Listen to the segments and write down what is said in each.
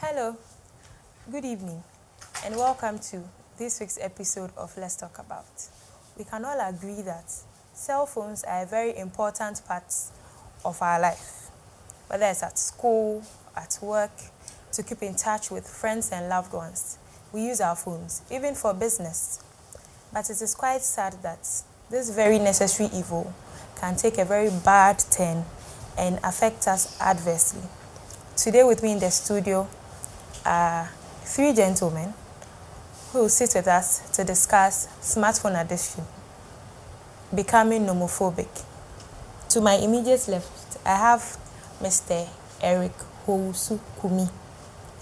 Hello, good evening, and welcome to this week's episode of Let's Talk About. We can all agree that cell phones are a very important part of our life, whether it's at school, at work, to keep in touch with friends and loved ones. We use our phones, even for business. But it is quite sad that this very necessary evil can take a very bad turn and affect us adversely. Today with me in the studio are three gentlemen who will sit with us to discuss smartphone addiction, becoming nomophobic. To my immediate left, I have Mr. Eric Housu Kumi,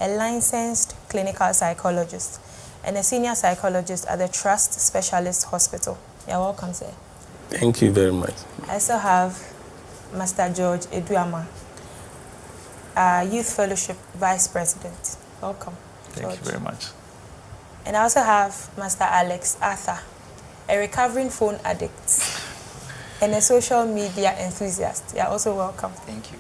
a licensed clinical psychologist and a senior psychologist at the Trust Specialist Hospital. You're welcome, sir. Thank you very much. I also have Master George Eduama, Youth Fellowship Vice President. Welcome, George. Thank you very much. And I also have Master Alex Arthur, a recovering phone addict and a social media enthusiast. You're also welcome. Thank you.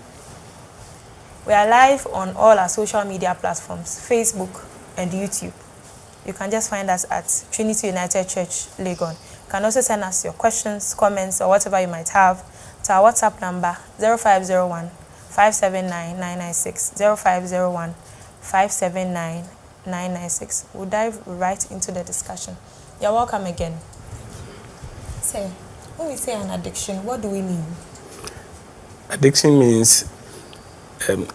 We are live on all our social media platforms, Facebook and YouTube. You can just find us at Trinity United Church, Legon. You can also send us your questions, comments, or whatever you might have to our WhatsApp number 0501 579 996 0501 579 996. We'll dive right into the discussion. You're welcome again. Say, when we say an addiction, what do we mean? Addiction means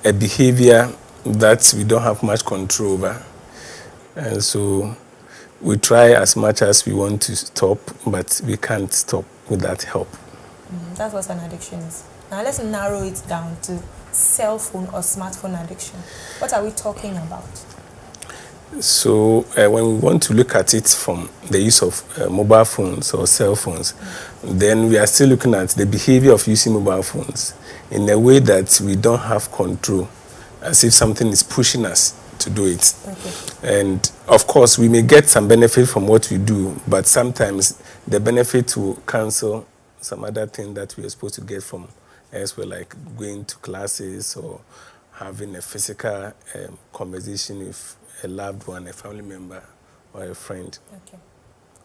a behavior that we don't have much control over. And so we try as much as we want to stop, but we can't stop without help. That's what an addiction is. Now let's narrow it down to cell phone or smartphone addiction. What are we talking about? So when we want to look at it from the use of mobile phones or cell phones, then we are still looking at the behavior of using mobile phones in a way that we don't have control, as if something is pushing us to do it. Okay. And of course, we may get some benefit from what we do, but sometimes the benefit will cancel some other thing that we are supposed to get from elsewhere, like going to classes or having a physical conversation with a loved one, a family member, or a friend. Okay.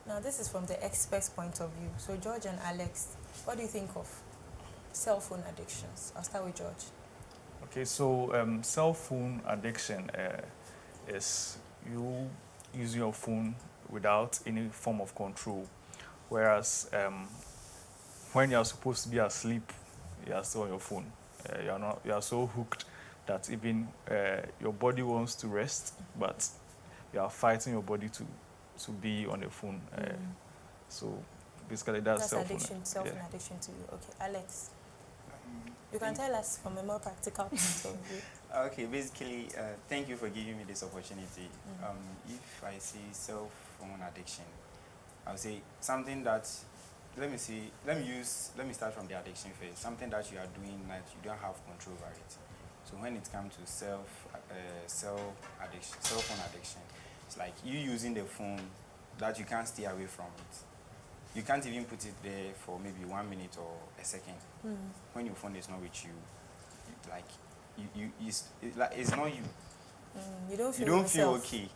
Now, this is from the expert's point of view. So, George and Alex, what do you think of cell phone addictions? I'll start with George. Okay, so cell phone addiction is you using your phone without any form of control, whereas when you are supposed to be asleep, you are still on your phone. You are so hooked that even your body wants to rest, but you are fighting your body to be on the phone. So basically, that's cell phone addiction to you. Okay, Alex. You can tell us from a more practical point of view. Okay, basically, thank you for giving me this opportunity. If I see cell phone addiction, I would say something that, let me start from the addiction phase. Something that you are doing that you don't have control over it. So when it comes to cell phone addiction, it's like you using the phone that you can't stay away from it. You can't even put it there for maybe 1 minute or a second. When your phone is not with you, it's not you. You don't feel You don't feel okay.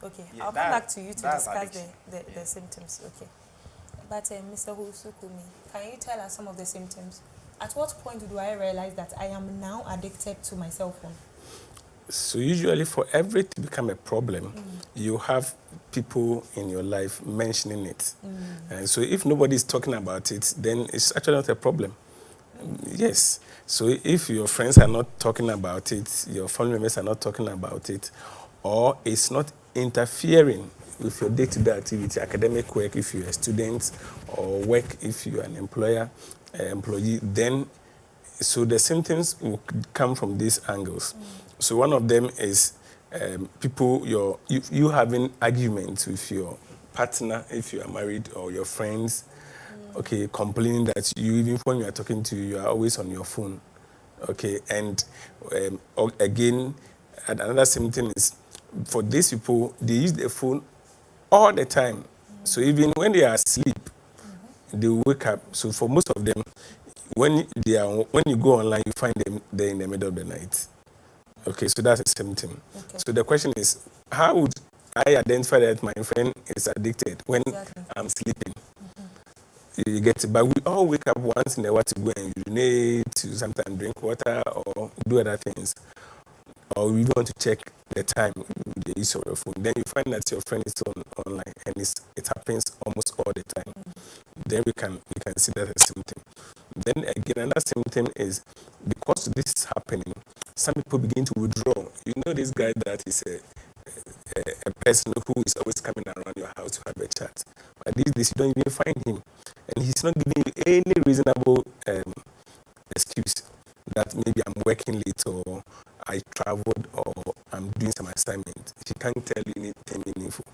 Okay, yeah, I'll come back to you to discuss the symptoms. Okay. But Mr. Housu Kumi, can you tell us some of the symptoms? At what point do I realize that I am now addicted to my cell phone? So usually for everything to become a problem, you have people in your life mentioning it. And so if nobody is talking about it, then it's actually not a problem. Yes. So if your friends are not talking about it, your family members are not talking about it, or it's not interfering with your day-to-day activity, academic work if you're a student, or work if you're an employee, then so the symptoms will come from these angles. So one of them is you having arguments with your partner if you are married, or your friends, okay, complaining that even when you are talking to you are always on your phone, okay. And again, another symptom is for these people, they use their phone all the time. So even when they are asleep, they wake up. So for most of them, when you go online, you find them there in the middle of the night. Okay, so that's a symptom. Okay. So the question is, how would I identify that my friend is addicted when Exactly. I'm sleeping? You get it, but we all wake up once in a while to go and urinate, to sometimes drink water or do other things, or we want to check the time with the use of your phone. Then you find that your friend is online, and it happens almost all the time. Then we can see that as a symptom. Then again, another symptom is because this is happening, some people begin to withdraw. You know this guy that is a person who is always coming around your house to have a chat. But these days you don't even find him. And he's not giving you any reasonable excuse that maybe I'm working late or I traveled or I'm doing some assignment. He can't tell you anything meaningful.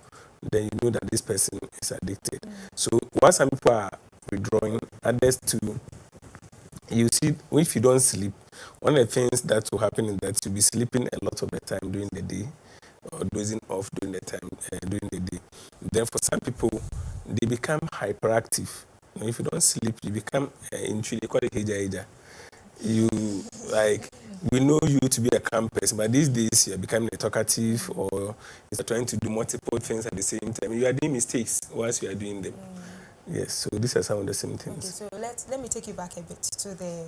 Then you know that this person is addicted. So while some people are withdrawing, others too, you see, if you don't sleep, one of the things that will happen is that you'll be sleeping a lot of the time during the day or dozing off during the time during the day. Then for some people, they become hyperactive. You know, if you don't sleep, you become they call it heja. You like we know you to be a calm person, but these days you're becoming a talkative or you're trying to do multiple things at the same time. You are doing mistakes whilst you are doing them. Yes, so these are some of the symptoms. Okay, so let me take you back a bit to the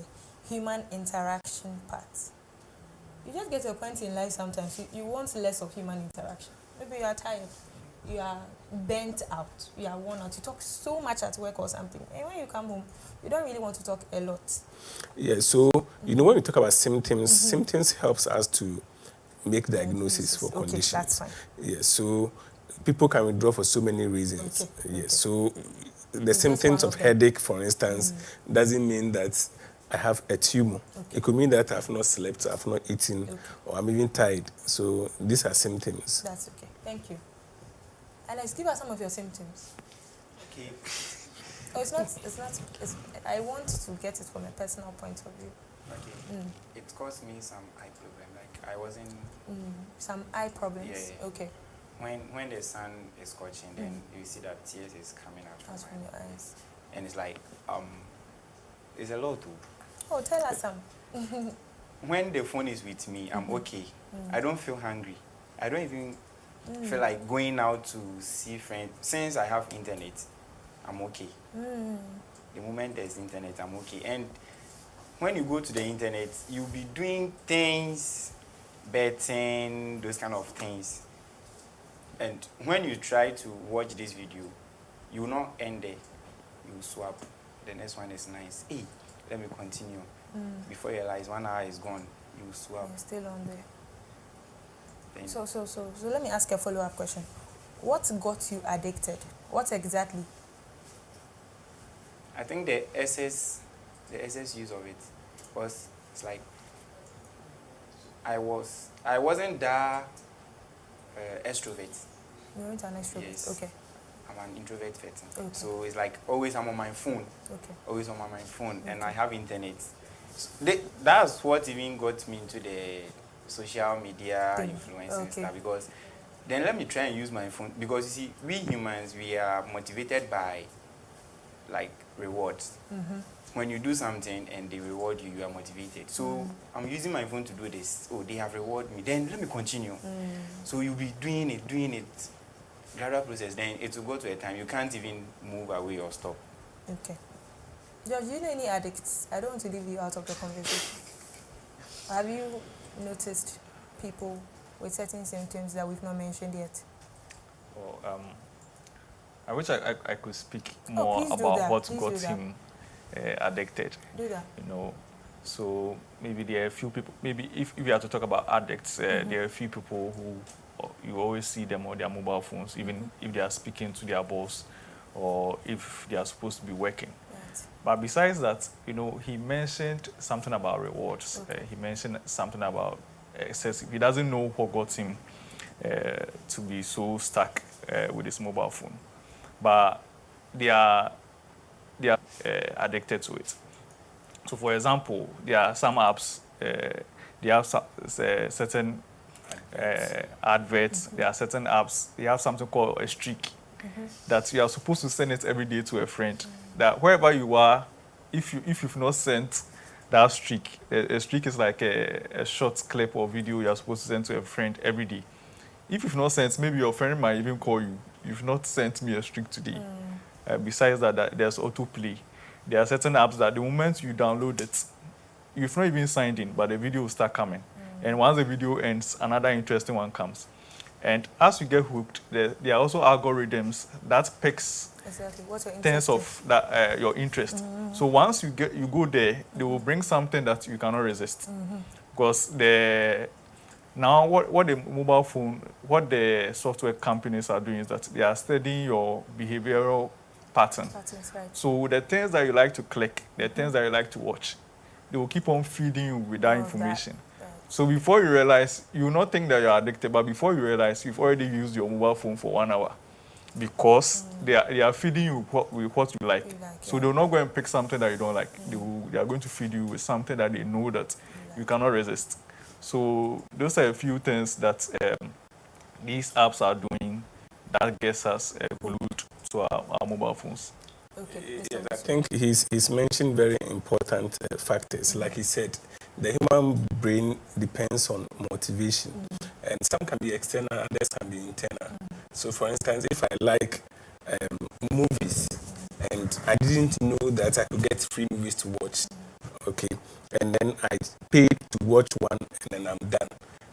human interaction part. You just get to a point in life sometimes you want less of human interaction. Maybe you are tired, you are burnt out, you are worn out, you talk so much at work or something, and when you come home, you don't really want to talk a lot. Yeah, so you know when we talk about symptoms, symptoms helps us to make diagnosis for conditions. Okay, that's fine. Yeah, so people can withdraw for so many reasons. Okay. Yeah, so the It's symptoms just one of of them. headache, for instance, doesn't mean that I have a tumor. Okay. It could mean that I've not slept, I've not eaten, Okay. or I'm even tired. So these are symptoms. That's okay. Thank you. Alex, give us some of your symptoms. Okay. Oh, I want to get it from a personal point of view. Okay. It caused me some eye problem. Like I wasn't. Some eye problems. Yeah. Okay. When the sun is scorching, then you see that tears is coming out That's from from your eyes. and it's like it's a lot too. Oh, tell us some. When the phone is with me, I'm okay. I don't feel hungry. I don't even feel like going out to see friends. Since I have internet, I'm okay. The moment there's internet, I'm okay. And when you go to the internet, you'll be doing things, betting, those kind of things. And when you try to watch this video, you will not end there. You swap. The next one is nice. Hey, let me continue. Before you realize 1 hour is gone, you swap. You're still on there. Then So let me ask a follow-up question. What got you addicted? What exactly? I think the excess use of it was, it's like I wasn't that extrovert. You went an extrovert. Yes. Okay. I'm an introvert person. Okay. So it's like always I'm on my phone. Okay. Always on my phone, and Okay. I have internet. So that's what even got me into the social media Thing. influence and Okay. stuff, because then let me try and use my phone, because you see, we humans, we are motivated by like rewards. When you do something and they reward you, you are motivated. So I'm using my phone to do this. Oh, they have rewarded me. Then let me continue. So you'll be doing it, gradual process. Then it will go to a time you can't even move away or stop. Okay. George, do you know any addicts? I don't want to leave you out of the conversation. Have you noticed people with certain symptoms that we've not mentioned yet? Well, I wish I could speak more please do about that. what Please got do that. him addicted. Do that. You know, so maybe there are a few people. Maybe if we are to talk about addicts, there are a few people who you always see them on their mobile phones, even if they are speaking to their boss or if they are supposed to be working. Right. But besides that, you know, he mentioned something about rewards. Okay. He mentioned something about excessive. He doesn't know what got him to be so stuck with his mobile phone. But they are addicted to it. So, for example, there are some apps. They have certain adverts. There are certain apps. They have something called a streak that you are supposed to send it every day to a friend. That wherever you are, if you've not sent that streak. A streak is like a short clip or video you're supposed to send to a friend every day. If you've not sent, maybe your friend might even call you. You've not sent me a streak today. Besides that, there's autoplay. There are certain apps that the moment you download it, you've not even signed in, but the video will start coming. And once the video ends, another interesting one comes. And as you get hooked, there are also algorithms that picks Exactly. What's your things interest in? of that your interest. So once you go there, they will bring something that you cannot resist. Because now what the mobile phone, what the software companies are doing is that they are studying your behavioral pattern. Patterns, right. So the things that you like to click, the things that you like to watch, they will keep on feeding you with that All of information. Right. So before you realize, you will not think that you're addicted, but before you realize, you've already used your mobile phone for 1 hour because they are feeding you with what you like. So they'll not go and pick something that you don't like. They are going to feed you with something that they know that you cannot resist. So those are a few things that these apps are doing that gets us glued to our mobile phones. Okay. Yes, Mr. I think he's mentioned very important factors. Like he said, the human brain depends on motivation, and some can be external, others can be internal. So, for instance, if I like movies, and I didn't know that I could get free movies to watch, okay, and then I paid to watch one, and then I'm done,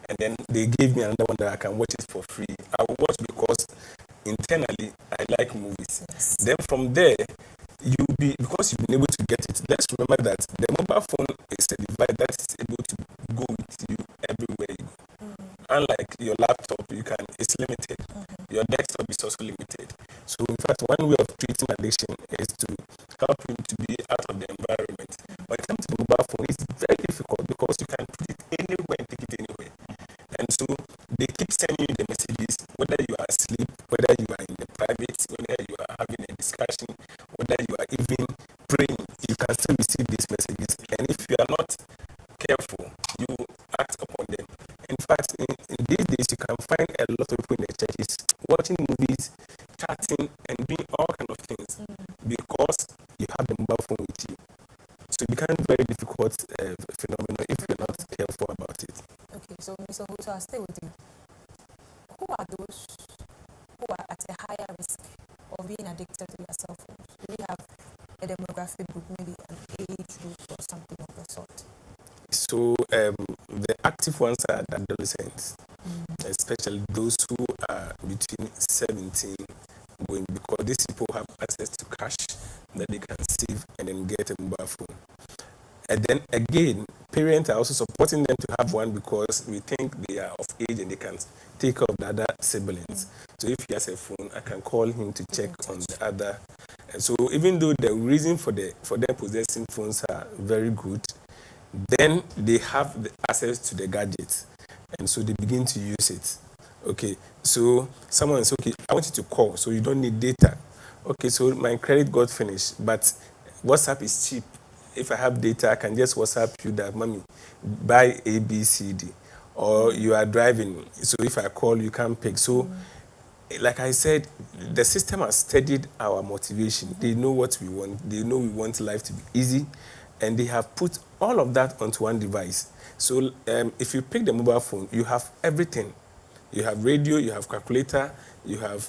and then they gave me another one that I can watch it for free. I will watch because internally I like movies. Yes. Then from there, because you've been able to get it. Let's remember that the mobile phone is a device that is able to go with you everywhere you go. Unlike your laptop, it's limited. Your desktop is also limited. So in fact, one way of treating addiction is to help him to be out of the environment. When it comes to mobile phone, it's very difficult because you can put it anywhere and take it anywhere. And so they keep sending you the messages, whether you are asleep, whether you are in the private, whether you are having a discussion, whether you are even praying, you can still receive these messages. And if you are not careful, you act upon them. In fact, in these days, you can find a lot of people in the churches watching movies, chatting, and doing all kind of things because you have the mobile phone with you. So it becomes a very difficult phenomenon if you're not careful about it. Okay, so Mr. Huso, I'll stay with you. Who are those who are at a higher risk of being addicted to their cell phones? Do we have a demographic group, maybe an age group or something of the sort? So the active ones are the adolescents, especially those who are between 17 going, because these people have access to cash that they can save and then get a mobile phone. And then again, parents are also supporting them to have one because we think they are of age and they can take care of the other siblings. So if he has a phone, I can call him to check on the other. And so even though the reason for them possessing phones are very good, then they have the access to the gadgets, and so they begin to use it. Okay, so someone says, okay, I want you to call, so you don't need data. Okay, so my credit got finished, but WhatsApp is cheap. If I have data, I can just WhatsApp you that, mommy, buy A, B, C, D. Or you are driving, so if I call, you can't pick. So, like I said, the system has studied our motivation. They know what we want. They know we want life to be easy. And they have put all of that onto one device. So if you pick the mobile phone, you have everything. You have radio, you have calculator, you have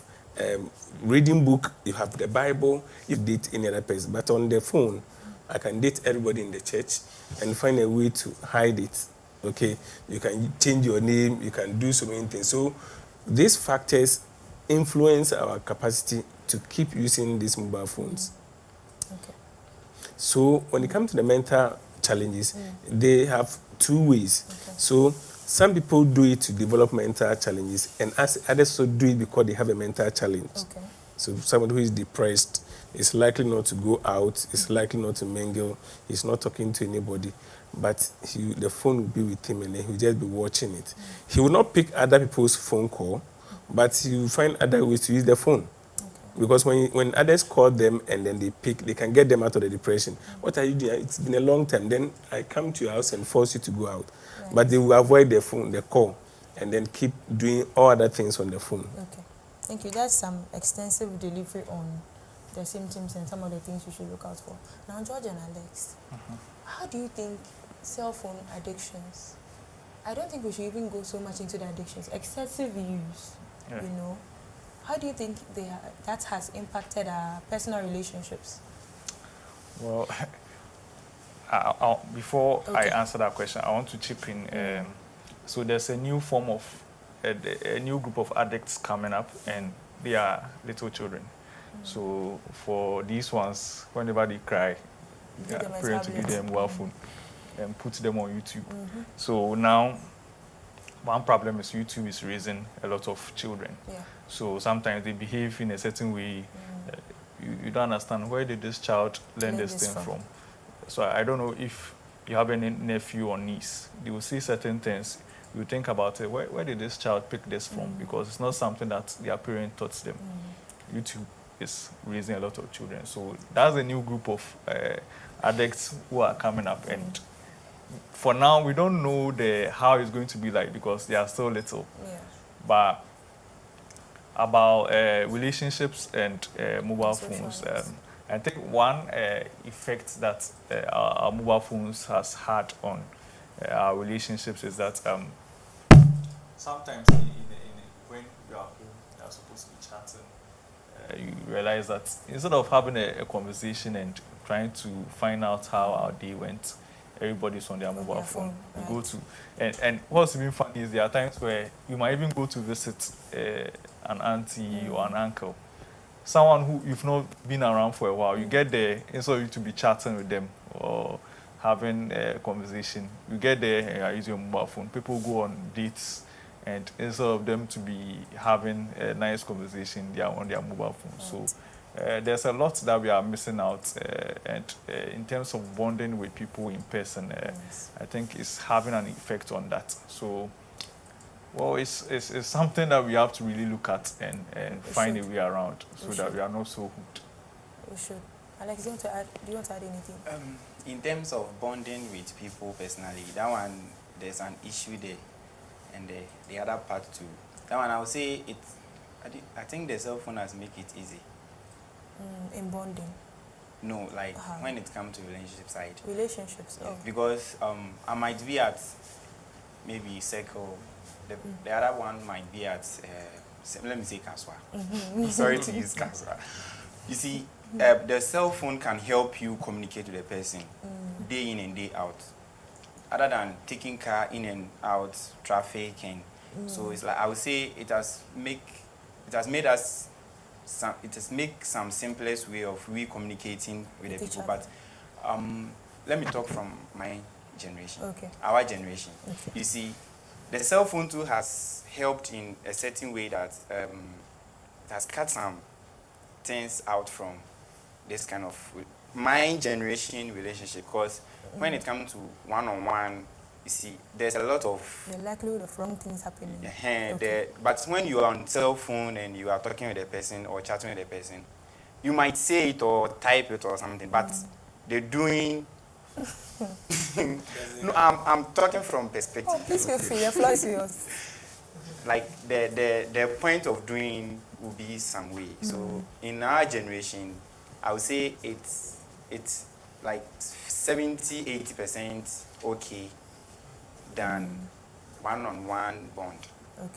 reading book, you have the Bible, you date any other person. But on the phone, I can date everybody in the church and find a way to hide it. Okay, you can change your name, you can do so many things. So these factors influence our capacity to keep using these mobile phones. Okay. So when it comes to the mental challenges, they have two ways. Okay. So some people do it to develop mental challenges, and others also do it because they have a mental challenge. Okay. So somebody who is depressed is likely not to go out, is likely not to mingle, he's not talking to anybody, but the phone will be with him and then he'll just be watching it. He will not pick other people's phone call, but he will find other ways to use the phone. Because when others call them and then they pick, they can get them out of the depression. What are you doing? It's been a long time. Then I come to your house and force you to go out. Right. But they will avoid the phone, the call, and then keep doing all other things on the phone. Okay. Thank you. That's some extensive delivery on the symptoms and some of the things we should look out for. Now, George and Alex, how do you think cell phone addictions, I don't think we should even go so much into the addictions, excessive use, you know, how do you think that has impacted our personal relationships? Well, before I answer that question, I want to chip in. So there's a new form of, a new group of addicts coming up, and they are little children. So for these ones, whenever they cry, parents will give them a mobile phone and put them on YouTube. So now, one problem is YouTube is raising a lot of children. So sometimes they behave in a certain way. You don't understand, where did this child learn this thing from? So I don't know if you have any nephew or niece. They will see certain things. You think about it, where did this child pick this from? Because it's not something that their parent taught them. YouTube is raising a lot of children. So that's a new group of addicts who are coming up. And for now, we don't know how it's going to be like because they are still little. But about relationships and mobile phones, I think one effect that our mobile phones has had on our relationships is that sometimes when you are home, you are supposed to be chatting. You realize that instead of having a conversation and trying to find out how our day went, everybody's on their mobile phone. You go to, and what's even funny is there are times where you might even go to visit an auntie or an uncle, someone who you've not been around for a while. You get there, instead of you to be chatting with them or having a conversation, you get there and you are using your mobile phone. People go on dates, and instead of them to be having a nice conversation, they are on their mobile phone. So there's a lot that we are missing out, and in terms of bonding with people in person, I think it's having an effect on that. So, well, it's something that we have to really look at and find a way around so that we are not so hooked. We should. Alex, do you want to add anything? In terms of bonding with people personally, that one, there's an issue there. And the other part too. That one, I would say I think the cell phone has made it easy. In bonding? No, like when it comes to relationship side. Relationships, Because I might be at maybe circle. The other one might be at, let me say Kaswa. Sorry to use Kaswa. You see, the cell phone can help you communicate with the person day in and day out. Other than taking car in and out, traffic, and so it's like I would say it has made some simplest way of communicating with the people. But let me talk from my generation, our generation. You see, the cell phone too has helped in a certain way that it has cut some things out from this kind of my generation relationship, because when it comes to one-on-one, you see, there's a lot of the likelihood of wrong things happening. But when you are on cell phone and you are talking with a person or chatting with a person, you might say it or type it or something, but they're doing. No, I'm talking from perspective. Please feel free. The floor is yours. Like the point of doing will be some way. So in our generation, I would say it's like 70-80% okay than one-on-one bond. Yeah,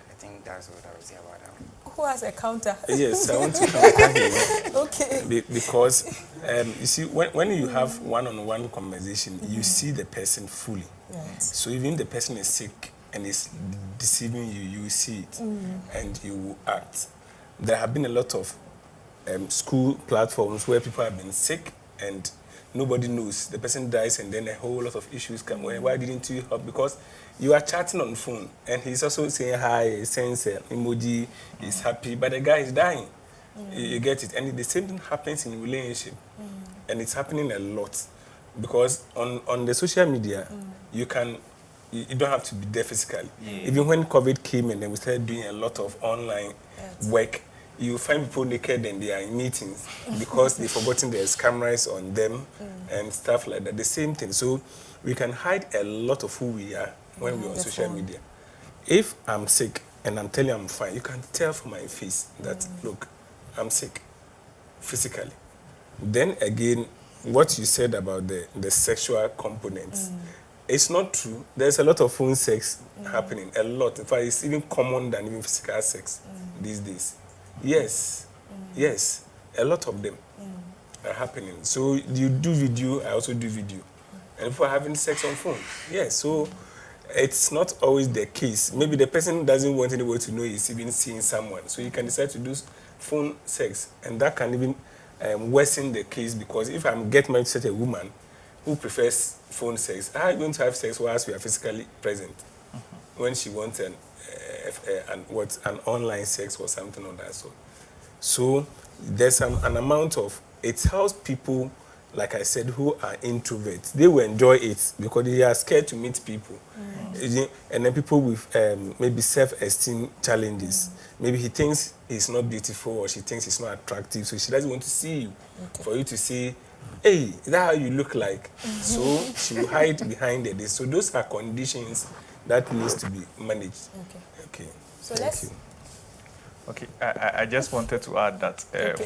I think that's what I would say about that one. Who has a counter? Yes, I want to counter here. Okay. Because you see, when you have one-on-one conversation, you see the person fully. So even the person is sick and is deceiving you, you see it and you will act. There have been a lot of school platforms where people have been sick and nobody knows. The person dies and then a whole lot of issues come. Why didn't you help? Because you are chatting on the phone and he's also saying hi, sends an emoji, he's happy, but the guy is dying. You get it? And the same thing happens in relationship. And it's happening a lot. Because on the social media, you don't have to be there physically. Even when COVID came and then we started doing a lot of online work, you find people naked and they are in meetings because they've forgotten there's cameras on them and stuff like that. The same thing. So we can hide a lot of who we are when we're on social media. If I'm sick and I'm telling you I'm fine, you can tell from my face that, look, I'm sick. physically. Then again, what you said about the sexual components, it's not true. There's a lot of phone sex happening, a lot. In fact, it's even common than even physical sex these days. Yes, yes, a lot of them are happening. So you do video, I also do video. And people are having sex on phone. Yes, so it's not always the case. Maybe the person doesn't want anybody to know he's even seeing someone. So you can decide to do phone sex. And that can even worsen the case, because if I'm getting married to such a woman who prefers phone sex, how are you going to have sex whilst we are physically present? When she wants an online sex or something of that sort. So there's an amount of, it helps people, like I said, who are introverts. They will enjoy it because they are scared to meet people. And then people with maybe self-esteem challenges. Maybe he thinks he's not beautiful or she thinks he's not attractive, so she doesn't want to see you. For you to say, hey, is that how you look like? So she will hide behind it. So those are conditions that needs to be managed. Okay. So Thank you. Okay, I just wanted to add that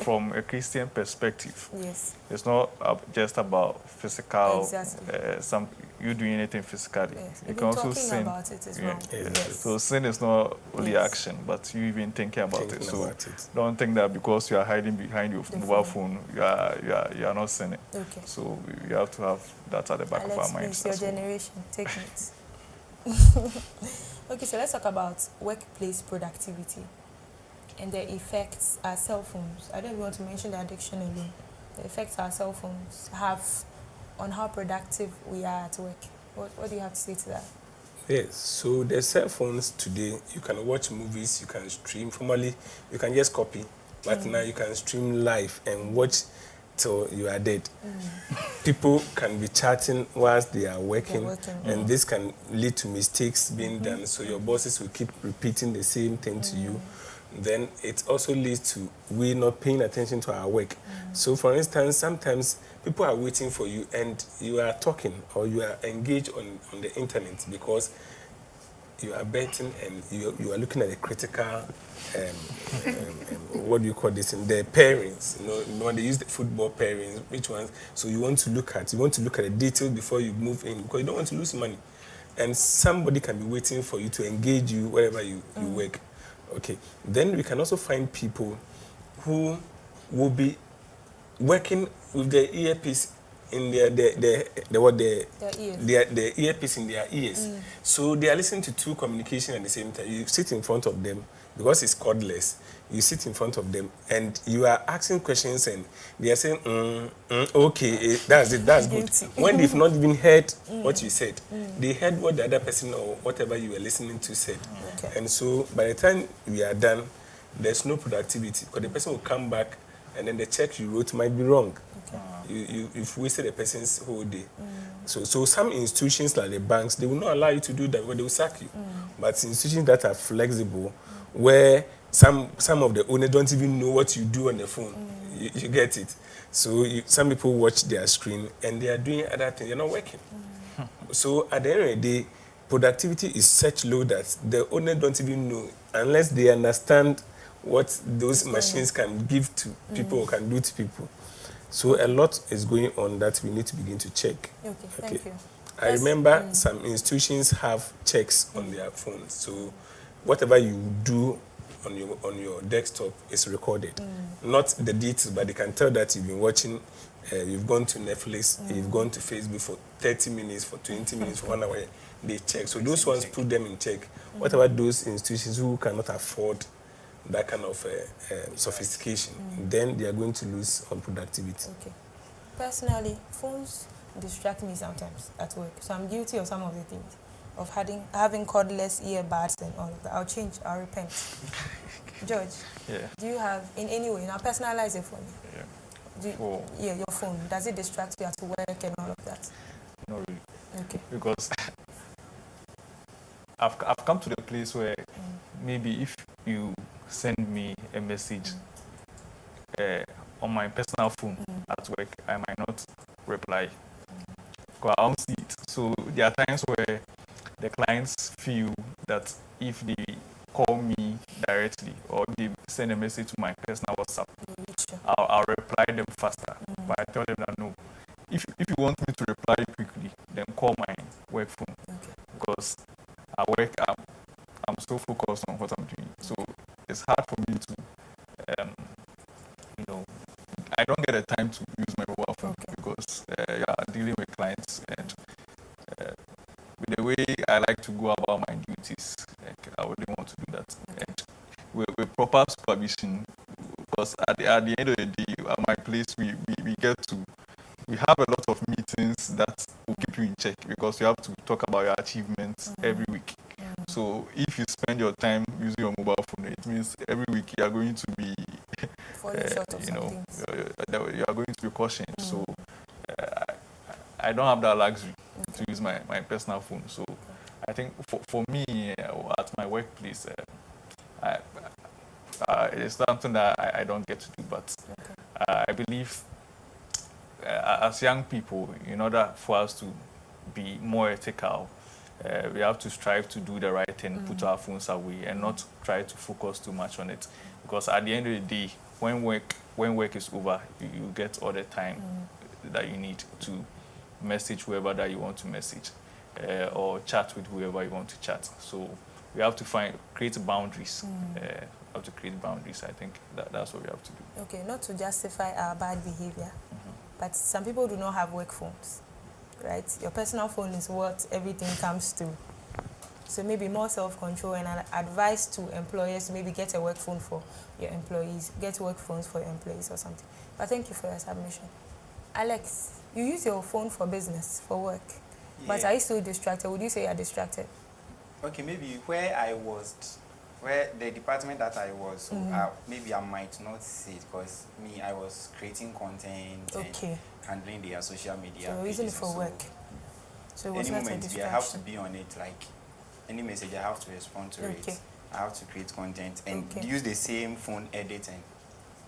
from a Christian perspective, yes, it's not just about physical, exactly. You doing anything physically. Yes. You Even can also talking sin. about it is Yeah. wrong. Yes. So sin is not only Yes. action, but you even thinking about Thinking it. So about it. don't think that because you are hiding behind your The mobile phone. phone, you are not sinning. Okay. So we have to have that at the back of our Alex, minds. please, your as well. generation, take it. Okay, so let's talk about workplace productivity and the effects our cell phones. I don't even want to mention the addiction alone. The effects our cell phones have on how productive we are at work. What do you have to say to that? Yes, so the cell phones today, you can watch movies, you can stream. Formerly, you can just copy, but now you can stream live and watch till you are dead. People can be chatting whilst they are working, and this can lead to mistakes being done. So your bosses will keep repeating the same thing to you. Then it also leads to we not paying attention to our work. So for instance, sometimes people are waiting for you and you are talking or you are engaged on the internet because you are betting and you are looking at the critical, what do you call this, in the pairings, when they use the football pairings, which ones, so you want to look at the details before you move in because you don't want to lose money. And somebody can be waiting for you to engage you wherever you work. Okay, then we can also find people who will be working with the earpiece in their earpiece in their ears. So they are listening to two communication at the same time. You sit in front of them because it's cordless. You sit in front of them and you are asking questions and they are saying, okay, that's it, that's good. When they've not even heard what you said, they heard what the other person or whatever you were listening to said. Okay. And so by the time we are done, there's no productivity because the person will come back and then the check you wrote might be wrong. You've wasted a person's whole day. So some institutions like the banks, they will not allow you to do that, but they will sack you. But institutions that are flexible, where some of the owners don't even know what you do on the phone, you get it. So some people watch their screen and they are doing other things, they're not working. So at the end of the day, productivity is such low that the owner don't even know unless they understand what those machines can give to people or can do to people. So a lot is going on that we need to begin to check. Okay, thank you. I remember some institutions have checks on their phones. So whatever you do on your desktop is recorded. Not the details, but they can tell that you've been watching, you've gone to Netflix, you've gone to Facebook for 30 minutes, for 20 minutes, for 1 hour. They check. So those ones put them in check. What about those institutions who cannot afford that kind of sophistication? Then they are going to lose on productivity. Okay. Personally, phones distract me sometimes at work. So I'm guilty of some of the things. Of having cordless earbuds and all of that. I'll repent. George, do you have, in any way, now personalize it for me? Your phone, does it distract you at work and all of that? Not really. Okay. Because I've come to the place where maybe if you send me a message on my personal phone at work, I might not reply because I don't see it. So there are times where the clients feel that if they call me directly or send a message to my personal WhatsApp, Sure. I'll reply them faster. But I tell them that no, if you want me to reply quickly, then call my work phone. Okay. Because I work, I'm so focused on what I'm doing. So it's hard for me to, I don't get the time to use my mobile phone because dealing with clients and with the way I like to go about my duties, I wouldn't want to do that. And with proper supervision, because at the end of the day, at my place, we have a lot of meetings that will keep you in check because you have to talk about your achievements every week. So if you spend your time using your mobile phone, it means every week you are going to be, you are going to be cautioned. So I don't have that luxury to use my personal phone. So I think for me at my workplace, it's something that I don't get to do. But I believe as young people, in order for us to be more ethical, we have to strive to do the right thing, put our phones away, and not try to focus too much on it. Because at the end of the day, when work is over, you get all the time that you need to message whoever that you want to message, or chat with whoever you want to chat. So we have to create boundaries. Have to create boundaries. I think that's what we have to do. Okay, not to justify our bad behavior, but some people do not have work phones, right? Your personal phone is what everything comes to. So maybe more self-control and an advice to employers to maybe get a work phone for your employees, get work phones for your employees or something. But thank you for your submission. Alex, you use your phone for business, for work, but are you still distracted? Would you say you're distracted? Okay, maybe where the department that I was, maybe I might not see it because I was creating content and handling their social media. So using it for work. So it was any not a moment distraction. I have to be on it, like any message I have to respond to it. I have to create content and use the same phone edit and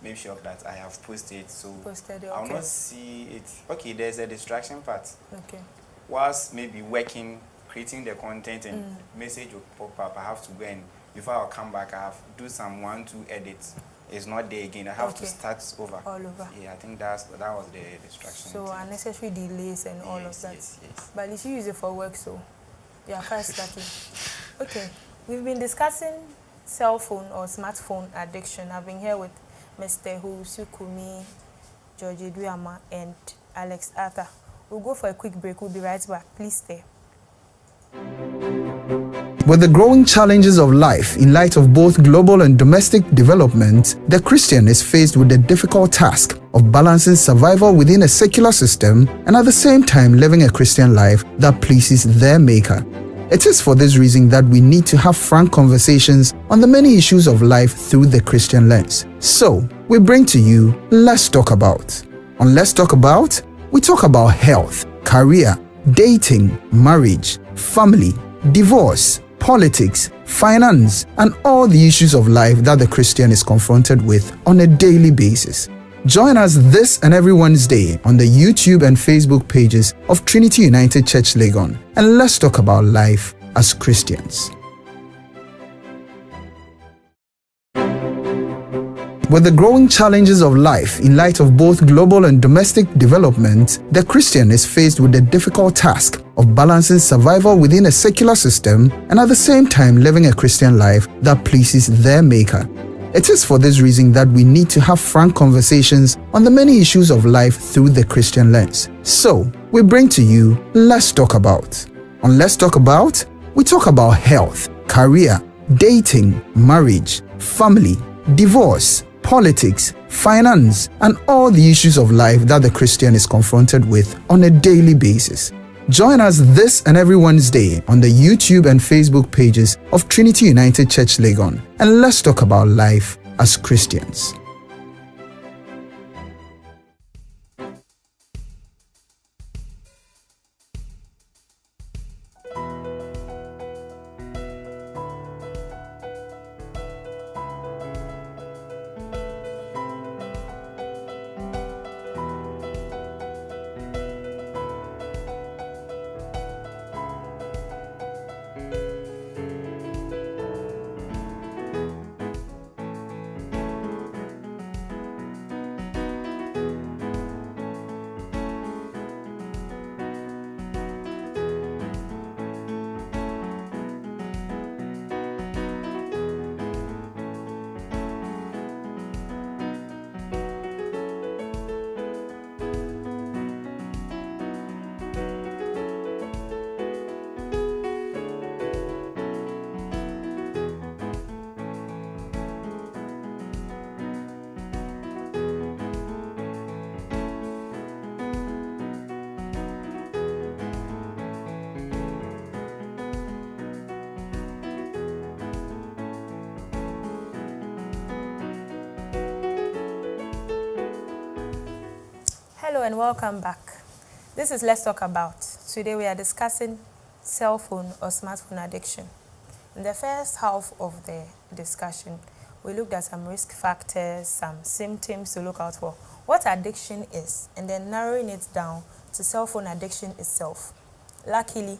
make sure that I have posted. So I'll not see it. Okay, there's a distraction part. Okay. Whilst maybe working, creating the content and message will pop up, I have to go and before I'll come back, I have to do some 1-2 edits. It's not there again. I have to start over. All over. Yeah, I think that was the distraction. So unnecessary delays and all of that. Yes. But if you use it for work, so you are quite lucky. Okay, we've been discussing cell phone or smartphone addiction. I've been here with Mr. Sukumi, George Eduyama, and Alex Arthur. We'll go for a quick break. We'll be right back. Please stay. With the growing challenges of life in light of both global and domestic development, the Christian is faced with the difficult task of balancing survival within a secular system and at the same time living a Christian life that pleases their Maker. It is for this reason that we need to have frank conversations on the many issues of life through the Christian lens. So, we bring to you Let's Talk About. On Let's Talk About, we talk about health, career, dating, marriage, family, divorce, politics, finance, and all the issues of life that the Christian is confronted with on a daily basis. Join us this and every Wednesday on the YouTube and Facebook pages of Trinity United Church Legon, and let's talk about life as Christians. With the growing challenges of life in light of both global and domestic development, the Christian is faced with the difficult task of balancing survival within a secular system and at the same time living a Christian life that pleases their Maker. It is for this reason that we need to have frank conversations on the many issues of life through the Christian lens. So, we bring to you Let's Talk About. On Let's Talk About, we talk about health, career, dating, marriage, family, divorce, politics, finance, and all the issues of life that the Christian is confronted with on a daily basis. Join us this and every Wednesday on the YouTube and Facebook pages of Trinity United Church Legon, and let's talk about life as Christians. and welcome back. This is Let's Talk About. Today we are discussing cell phone or smartphone addiction. In the first half of the discussion, we looked at some risk factors, some symptoms to look out for, what addiction is, and then narrowing it down to cell phone addiction itself. Luckily,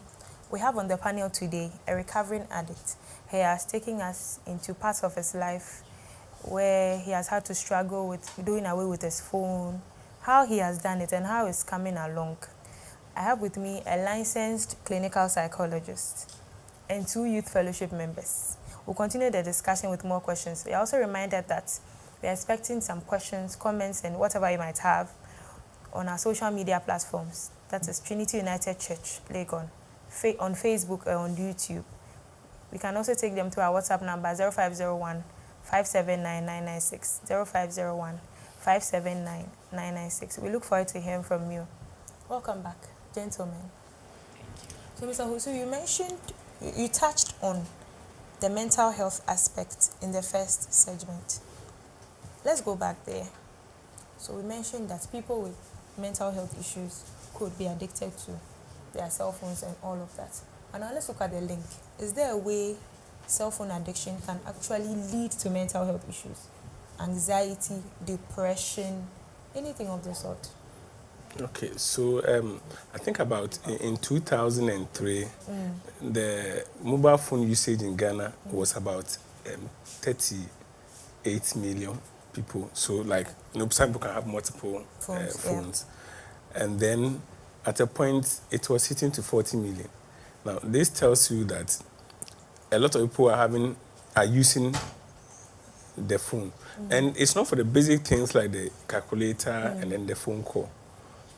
we have on the panel today a recovering addict. He has taken us into parts of his life where he has had to struggle with doing away with his phone, how he has done it, and how it's coming along. I have with me a licensed clinical psychologist and 2 youth fellowship members. We'll continue the discussion with more questions. We are also reminded that we are expecting some questions, comments, and whatever you might have on our social media platforms. That is Trinity United Church, Legon, on Facebook or on YouTube. We can also take them to our WhatsApp number 0501 579 996, 0501 579 996. We look forward to hearing from you. Welcome back, gentlemen. So, Mr. Husu, you mentioned, you touched on the mental health aspect in the first segment. Let's go back there. So we mentioned that people with mental health issues could be addicted to their cell phones and all of that. And now let's look at the link. Is there a way cell phone addiction can actually lead to mental health issues? Anxiety, depression, anything of the sort? Okay, so I think about in 2003, the mobile phone usage in Ghana was about 38 million people. So, like, some people can have multiple phones. Yeah. And then at a point, it was hitting to 40 million. Now, this tells you that a lot of people are using the phone. And it's not for the basic things like the calculator and then the phone call,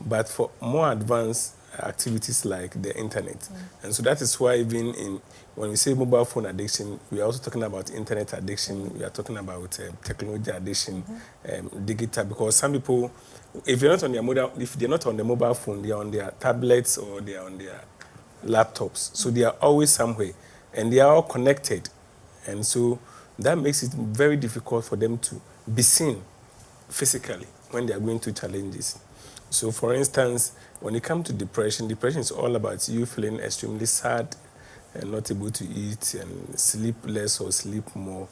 but for more advanced activities like the internet. And so that is why even when we say mobile phone addiction, we are also talking about internet addiction, we are talking about technology addiction, digital, because some people, if they're not on the mobile phone, they are on their tablets or they are on their laptops. So they are always somewhere and they are all connected. And so that makes it very difficult for them to be seen physically when they are going through challenges. So, for instance, when it comes to depression is all about you feeling extremely sad and not able to eat and sleep less or sleep more,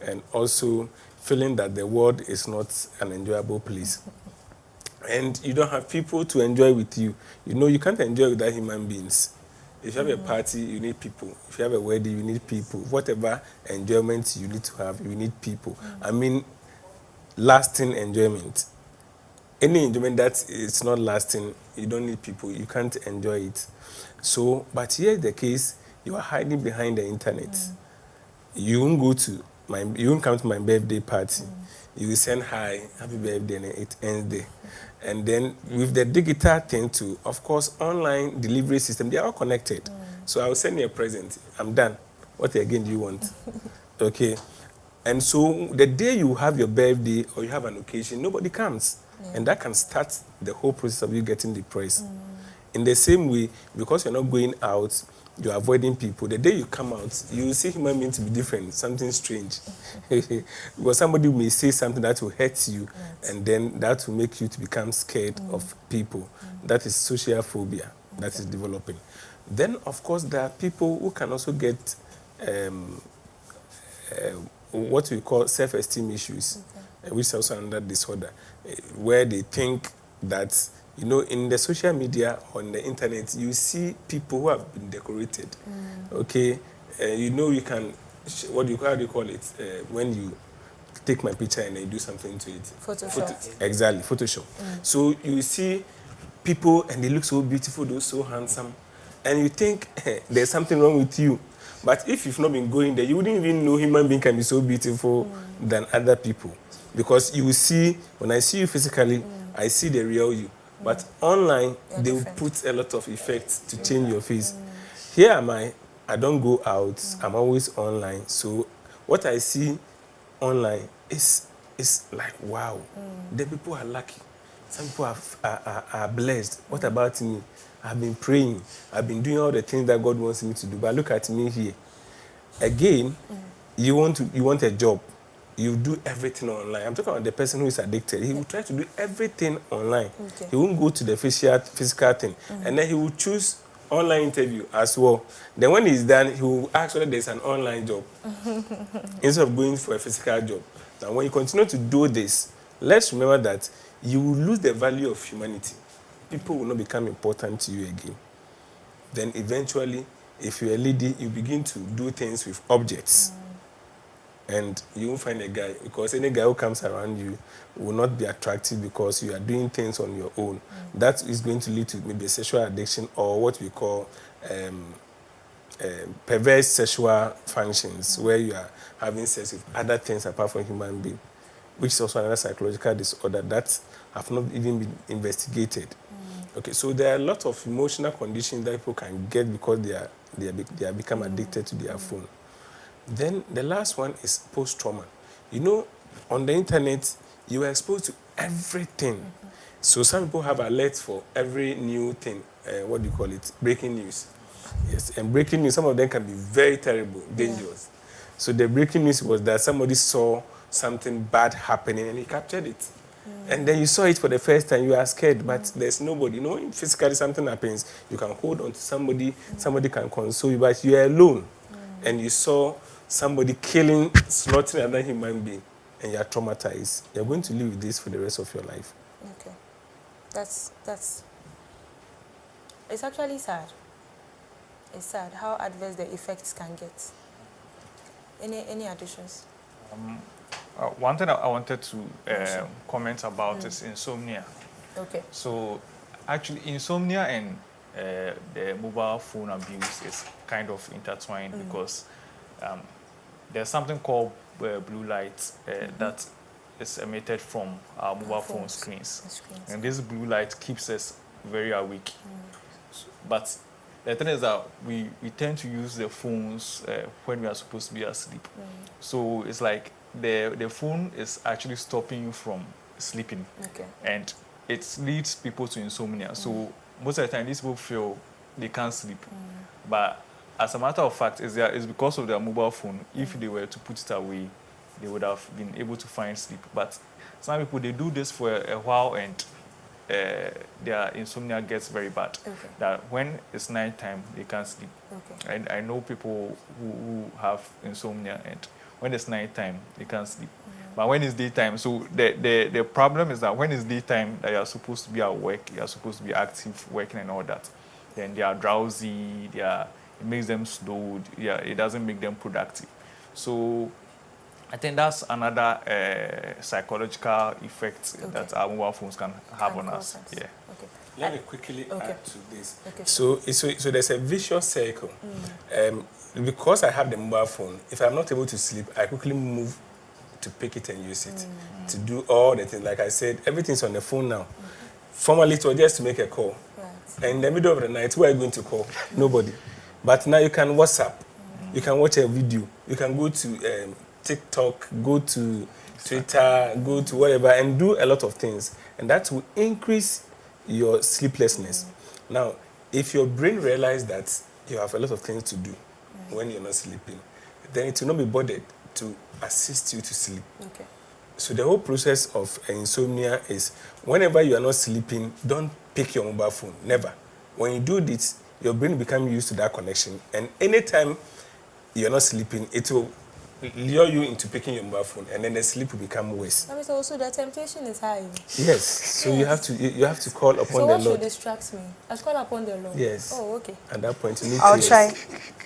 and also feeling that the world is not an enjoyable place. And you don't have people to enjoy with you. You know, you can't enjoy without human beings. If you have a party, you need people. If you have a wedding, you need people. Whatever enjoyment you need to have, you need people. I mean, lasting enjoyment. Any enjoyment that is not lasting, you don't need people. You can't enjoy it. So, but here is the case, you are hiding behind the internet. You won't come to my birthday party. You will send hi, happy birthday, and it ends there. And then with the digital thing too, of course, online delivery system, they are all connected. So I will send you a present. I'm done. What again do you want? Okay. And so the day you have your birthday or you have an occasion, nobody comes. And that can start the whole process of you getting depressed. In the same way, because you're not going out, you're avoiding people. The day you come out, you will see human beings to be different, something strange. Because somebody may say something that will hurt you, and then that will make you to become scared of people. That is social phobia that is developing. Then, of course, there are people who can also get what we call self-esteem issues, which is also another disorder, where they think that, you know, in the social media, on the internet, you see people who have been decorated. Okay, you know, you can, how do you call it? When you take my picture and you do something to it. Photoshop. Exactly, Photoshop. So you see people and they look so beautiful, they're so handsome, and you think there's something wrong with you. But if you've not been going there, you wouldn't even know human being can be so beautiful than other people. Because you will see, when I see you physically, I see the real you. But online, they will put a lot of effects to change your face. Here am I don't go out, I'm always online. So what I see online is like, wow, the people are lucky. Some people are blessed. What about me? I've been praying. I've been doing all the things that God wants me to do. But look at me here. Again, you want a job. you do everything online. I'm talking about the person who is addicted. He will try to do everything online. Okay. He won't go to the physical thing. And then he will choose online interview as well. Then when he's done, he will ask whether there's an online job instead of going for a physical job. Now, when you continue to do this, let's remember that you will lose the value of humanity. People will not become important to you again. Then eventually, if you're a lady, you begin to do things with objects. And you won't find a guy, because any guy who comes around you will not be attractive because you are doing things on your own. That is going to lead to maybe a sexual addiction, or what we call perverse sexual functions, where you are having sex with other things apart from human being, which is also another psychological disorder that have not even been investigated. Okay, so there are a lot of emotional conditions that people can get because they are become addicted to their phone. Then the last one is post-trauma. You know, on the internet, you are exposed to everything. So some people have alerts for every new thing. What do you call it? Breaking news. Yes, and breaking news, some of them can be very terrible, dangerous. So the breaking news was that somebody saw something bad happening and he captured it. And then you saw it for the first time, you are scared, but there's nobody. You know, if physically something happens, you can hold on to somebody, somebody can console you, but you are alone. And you saw somebody killing, slaughtering another human being, and you are traumatized. You're going to live with this for the rest of your life. Okay. That's it's actually sad. It's sad how adverse the effects can get. Any additions? One thing I wanted to comment about is insomnia. Okay. So actually, insomnia and the mobile phone abuse is kind of intertwined because there's something called blue light that is emitted from our mobile phone screens. And this blue light keeps us very awake. But the thing is that we tend to use the phones when we are supposed to be asleep. So it's like the phone is actually stopping you from sleeping. Okay. And it leads people to insomnia. So most of the time, these people feel they can't sleep. But as a matter of fact, it's because of their mobile phone. If they were to put it away, they would have been able to find sleep. But some people, they do this for a while and their insomnia gets very bad. Okay. That when it's nighttime, they can't sleep. Okay. And I know people who have insomnia, and when it's nighttime, they can't sleep. But when it's daytime, so the problem is that when it's daytime, that you're supposed to be at work, you're supposed to be active, working and all that, then they are drowsy, it makes them slow, it doesn't make them productive. So I think that's another psychological effect that our mobile phones can have on us. Yeah. Okay. Let me quickly add to this. Okay. So there's a vicious circle. Because I have the mobile phone, if I'm not able to sleep, I quickly move to pick it and use it, to do all the things. Like I said, everything's on the phone now. Formerly, it was just to make a call. Right. And in the middle of the night, who are you going to call? Nobody. But now you can WhatsApp, you can watch a video, you can go to TikTok, go to Twitter, go to whatever, and do a lot of things. And that will increase your sleeplessness. Now, if your brain realizes that you have a lot of things to do when you're not sleeping, then it will not be bothered to assist you to sleep. Okay. So the whole process of insomnia is whenever you are not sleeping, don't pick your mobile phone. Never. When you do this, your brain becomes used to that connection. And anytime you're not sleeping, it will lure you into picking your mobile phone, and then the sleep will become worse. I mean, so also the temptation is high. Yes. So you have to call upon So the what Lord. should distract me? I should call upon the Lord. Yes. Oh, okay. At that point, you need I'll to. try.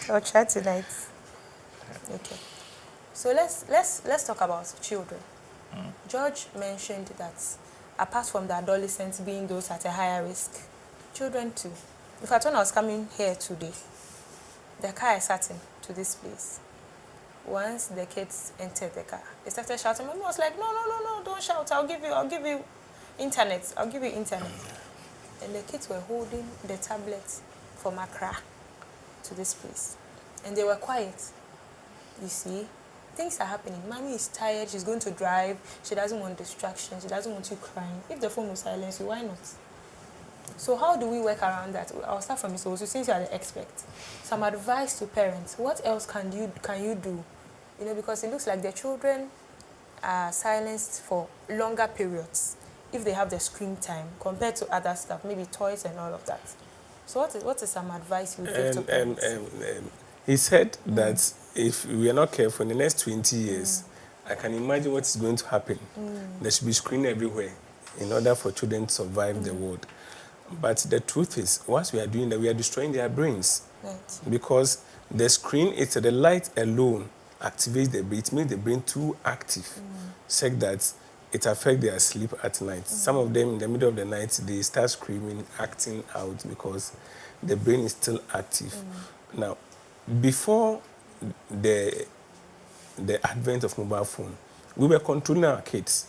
I'll try tonight. Okay. So let's talk about children. George mentioned that apart from the adolescents being those at a higher risk, children too. In fact, when I was coming here today, the car I sat in to this place, once the kids entered the car, they started shouting. Mom was like, no, don't shout. I'll give you internet. I'll give you internet. And the kids were holding the tablet from Accra to this place. And they were quiet. You see, things are happening. Mommy is tired. She's going to drive. She doesn't want distraction. She doesn't want you crying. If the phone will silence you, why not? So how do we work around that? I'll start from you. So since you are the expert, some advice to parents. What else can you do? You know, because it looks like the children are silenced for longer periods if they have the screen time compared to other stuff, maybe toys and all of that. So what is some advice you would give to parents? He said that if we are not careful in the next 20 years, I can imagine what is going to happen. There should be screen everywhere in order for children to survive the world. But the truth is, once we are doing that, we are destroying their brains. Right. Because the screen, it's the light alone activates the brain. It makes the brain too active, such that it affects their sleep at night. Some of them, in the middle of the night, they start screaming, acting out because the brain is still active. Now, before the advent of mobile phone, we were controlling our kids.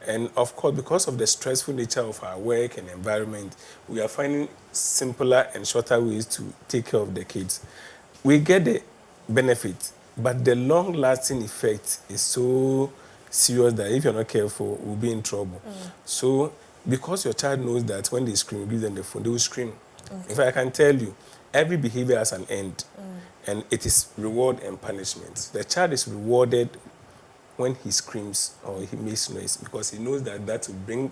And of course, because of the stressful nature of our work and environment, we are finding simpler and shorter ways to take care of the kids. We get the benefit, but the long-lasting effect is so serious that if you're not careful, we'll be in trouble. So, because your child knows that when they scream, you give them the phone, they will scream. In fact, I can tell you, every behavior has an end, and it is reward and punishment. The child is rewarded when he screams or he makes noise because he knows that that will bring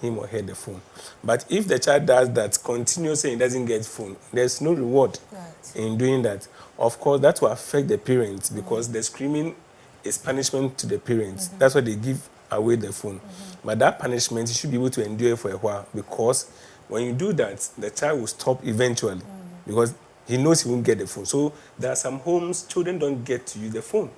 him or her the phone. But if the child does that continuously and doesn't get phone, there's no reward in doing that. Of course, that will affect the parents because the screaming is punishment to the parents. That's why they give away the phone. But that punishment, you should be able to endure for a while because when you do that, the child will stop eventually because he knows he won't get the phone. So there are some homes, children don't get to use the phone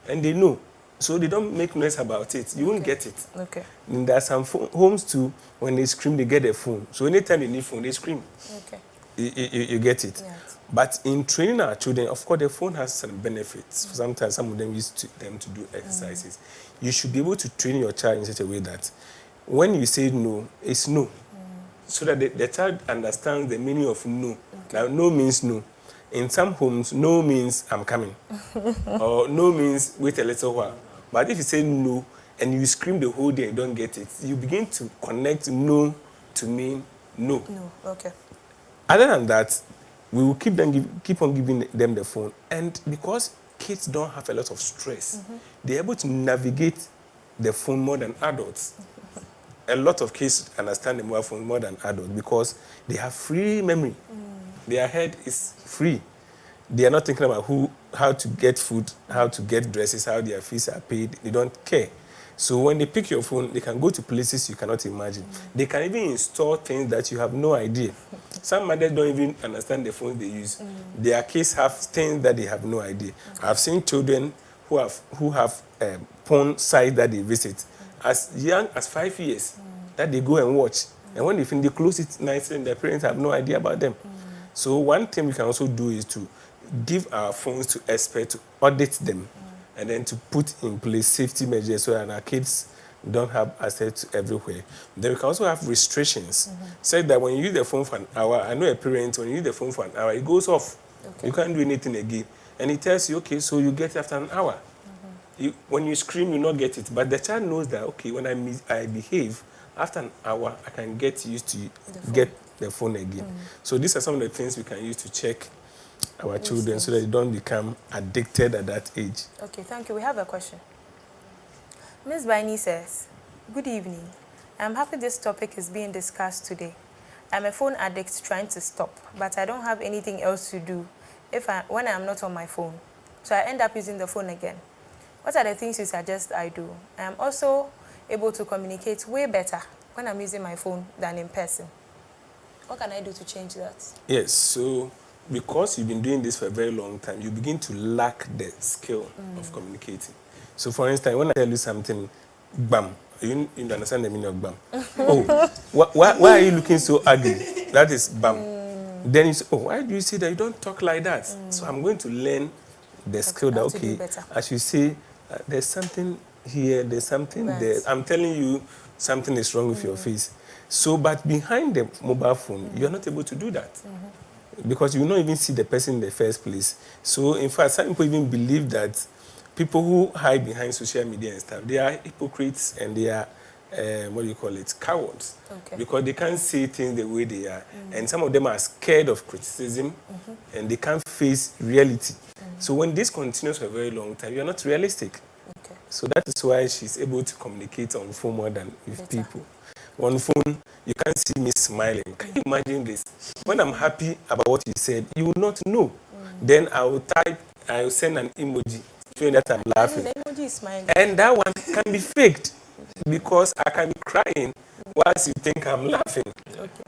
and they know. So they don't make noise about it. You won't get it. Okay. And there are some homes too, when they scream, they get a phone. So anytime they need phone, they scream. Okay. You get it. Yes. But in training our children, of course, the phone has some benefits. Sometimes some of them use them to do exercises. You should be able to train your child in such a way that when you say no, it's no. So that the child understands the meaning of no. Now, no means no. In some homes, no means I'm coming. Or no means wait a little while. But if you say no and you scream the whole day and don't get it, you begin to connect no to mean no. No. Okay. Other than that, we will keep on giving them the phone. And because kids don't have a lot of stress, they're able to navigate the phone more than adults. A lot of kids understand the mobile phone more than adults because they have free memory. Their head is free. They are not thinking about how to get food, how to get dresses, how their fees are paid. They don't care. So when they pick your phone, they can go to places you cannot imagine. They can even install things that you have no idea. Some mothers don't even understand the phones they use. Their kids have things that they have no idea. I've seen children who have porn sites that they visit as young as 5 years that they go and watch. And when they finish, they close it nicely and their parents have no idea about them. So one thing we can also do is to give our phones to experts to audit them and then to put in place safety measures so that our kids don't have access to everywhere. Then we can also have restrictions. Say that when you use the phone for an hour, I know a parent, when you use the phone for an hour, it goes off. Okay. You can't do anything again. And it tells you, okay, so you get it after an hour. When you scream, you not get it. But the child knows that, okay, when I behave, after an hour, I can get used to get the phone again. So these are some of the things we can use to check our children so that they don't become addicted at that age. Okay, thank you. We have a question. Ms. Baini says, good evening. I'm happy this topic is being discussed today. I'm a phone addict trying to stop, but I don't have anything else to do when I'm not on my phone. So I end up using the phone again. What are the things you suggest I do? I am also able to communicate way better when I'm using my phone than in person. What can I do to change that? Yes, so because you've been doing this for a very long time, you begin to lack the skill of communicating. So for instance, when I tell you something, bam, you understand the meaning of bam. Oh, why are you looking so ugly? That is bam. Then you say, oh, why do you say that? You don't talk like that. So I'm going to learn the skill that, okay, as you say, there's something here, there's something there. I'm telling you something is wrong with your face. So, but behind the mobile phone, you're not able to do that. Because you will not even see the person in the first place. So, in fact, some people even believe that people who hide behind social media and stuff, they are hypocrites and they are, cowards. Okay. Because they can't say things the way they are. And some of them are scared of criticism and they can't face reality. So when this continues for a very long time, you're not realistic. Okay. So that is why she's able to communicate on phone more than with Better. people. On phone, you can't see me smiling. Can you imagine this? When I'm happy about what you said, you will not know. Then I will send an emoji showing that I'm laughing. The emoji is smiling. And that one can be faked because I can be crying whilst you think I'm laughing. Okay.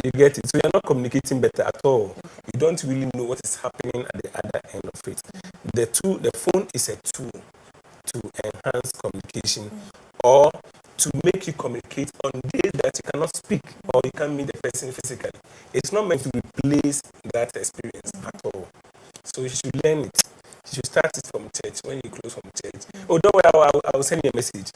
You get it? So you're not communicating better at all. You don't really know what is happening at the other end of it. The phone is a tool to enhance communication or to make you communicate on days that you cannot speak or you can't meet the person physically. It's not meant to replace that experience at all. So you should learn it. You should start it from church when you close from church. Oh, don't worry, I will send you a message.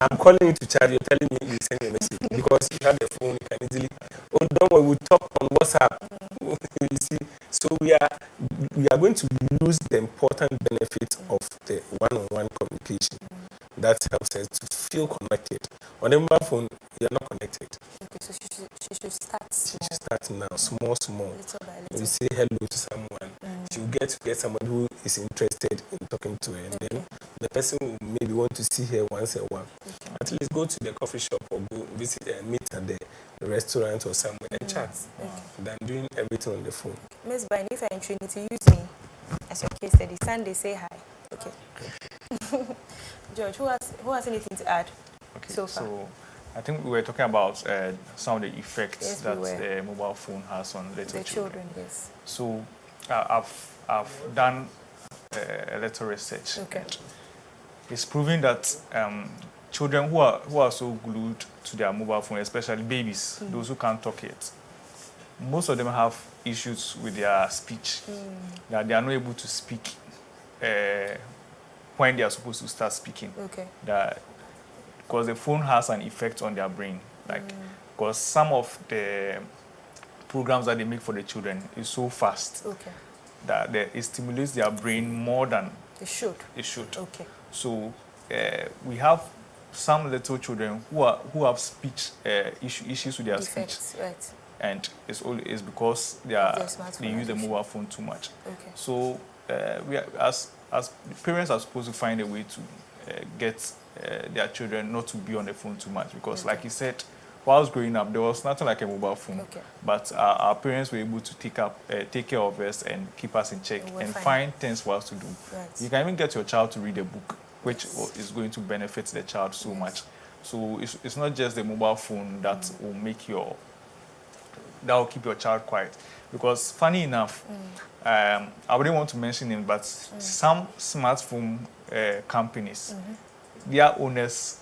I'm calling you to chat, you're telling me you send me a message because you have the phone, you can easily. Oh, don't worry, we'll talk on WhatsApp. You see, so we are going to lose the important benefit of the one-on-one communication. That helps us to feel connected. On the mobile phone, you are not connected. Okay, so she should start She small. should start now, small. Little by You little. say hello to someone. She will get someone who is interested in talking to her, and then the person will maybe want to see her once a while. At least go to the coffee shop or go visit and meet at the restaurant or somewhere and chat than doing everything on the phone. Miss Bine, if you're in Trinity, use me as your case study. Sunday, say hi. Okay. George, who has anything to add so far? So I think we were talking about some of the effects Yes, that we were. the mobile phone has on little The children, yes. So I've done a little research. Okay. And it's proving that children who are so glued to their mobile phone, especially babies, those who can't talk yet, most of them have issues with their speech, that they are not able to speak when they are supposed to start speaking. Okay. That because the phone has an effect on their brain, like because some of the programs that they make for the children is so fast Okay. that it stimulates their brain more than It should. it should. Okay. So we have some little children who have speech issues with their speech, Defects, right. and it's because they use the mobile phone too much. Okay. So we are, as parents are supposed to find a way to get their children not to be on the phone too much because, like you said, while I was growing up, there was nothing like a mobile phone. Okay. But our parents were able to take care of us and keep us in check and find things for us to do. Right. You can even get your child to read a book, which is going to benefit the child so much. So it's not just the mobile phone that will keep your child quiet. Because funny enough, I wouldn't want to mention it, but some smartphone companies, their owners,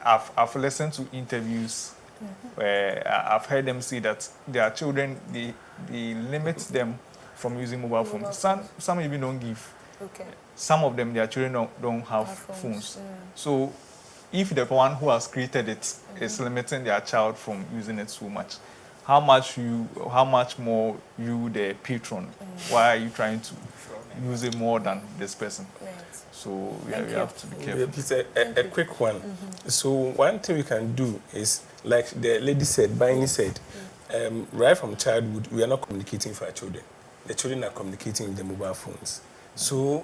I've listened to interviews where I've heard them say that their children, they limit them from using mobile phones. Some even don't give. Okay. Some of them, their children don't have phones. So if the one who has created it is limiting their child from using it so much, how much more you, the patron, why are you trying to use it more than this person? Right. So we have to be careful. It's a quick one. So one thing we can do is, like the lady said, Baini said, right from childhood, we are not communicating with our children. The children are communicating with the mobile phones. So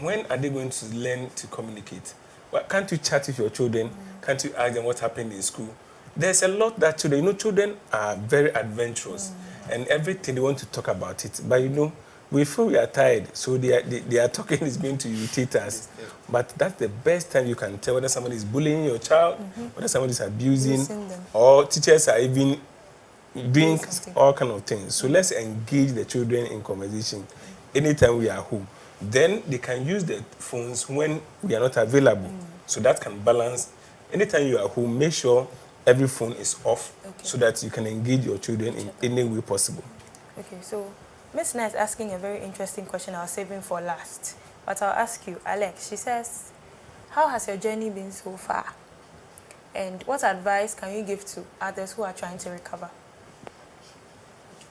when are they going to learn to communicate? Well, can't you chat with your children? Can't you ask them what happened in school? There's a lot that children are very adventurous and everything they want to talk about it. But we feel we are tired, so they are talking is going to irritate us. But that's the best time you can tell whether somebody is bullying your child, whether somebody is abusing, or teachers are even doing all kind of things. So let's engage the children in conversation anytime we are home. Then they can use the phones when we are not available. So that can balance. Anytime you are home, make sure every phone is off so that you can engage your children in any way possible. Okay, so Miss Na is asking a very interesting question I was saving for last. But I'll ask you, Alex. She says, how has your journey been so far? And what advice can you give to others who are trying to recover?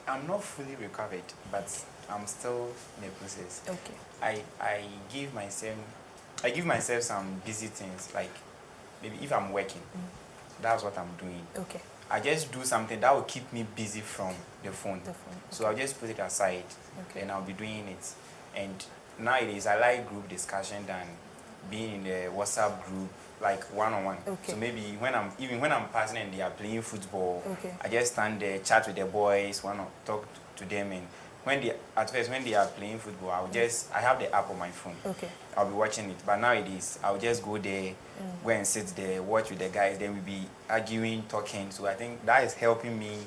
I'm not fully recovered, but I'm still in the process. Okay. I give myself some busy things, like maybe if I'm working, that's what I'm doing. Okay. I just do something that will keep me busy from the phone. So I'll just put it aside, and I'll be doing it. And nowadays, I like group discussion than being in the WhatsApp group, like one-on-one. Okay. So maybe when I'm passing and they are playing football, Okay. I just stand there, chat with the boys, talk to them, and at first when they are playing football, I have the app on my phone. Okay. I'll be watching it. But nowadays, I'll just go there, go and sit there, watch with the guys. Then we'll be arguing, talking. So I think that is helping me,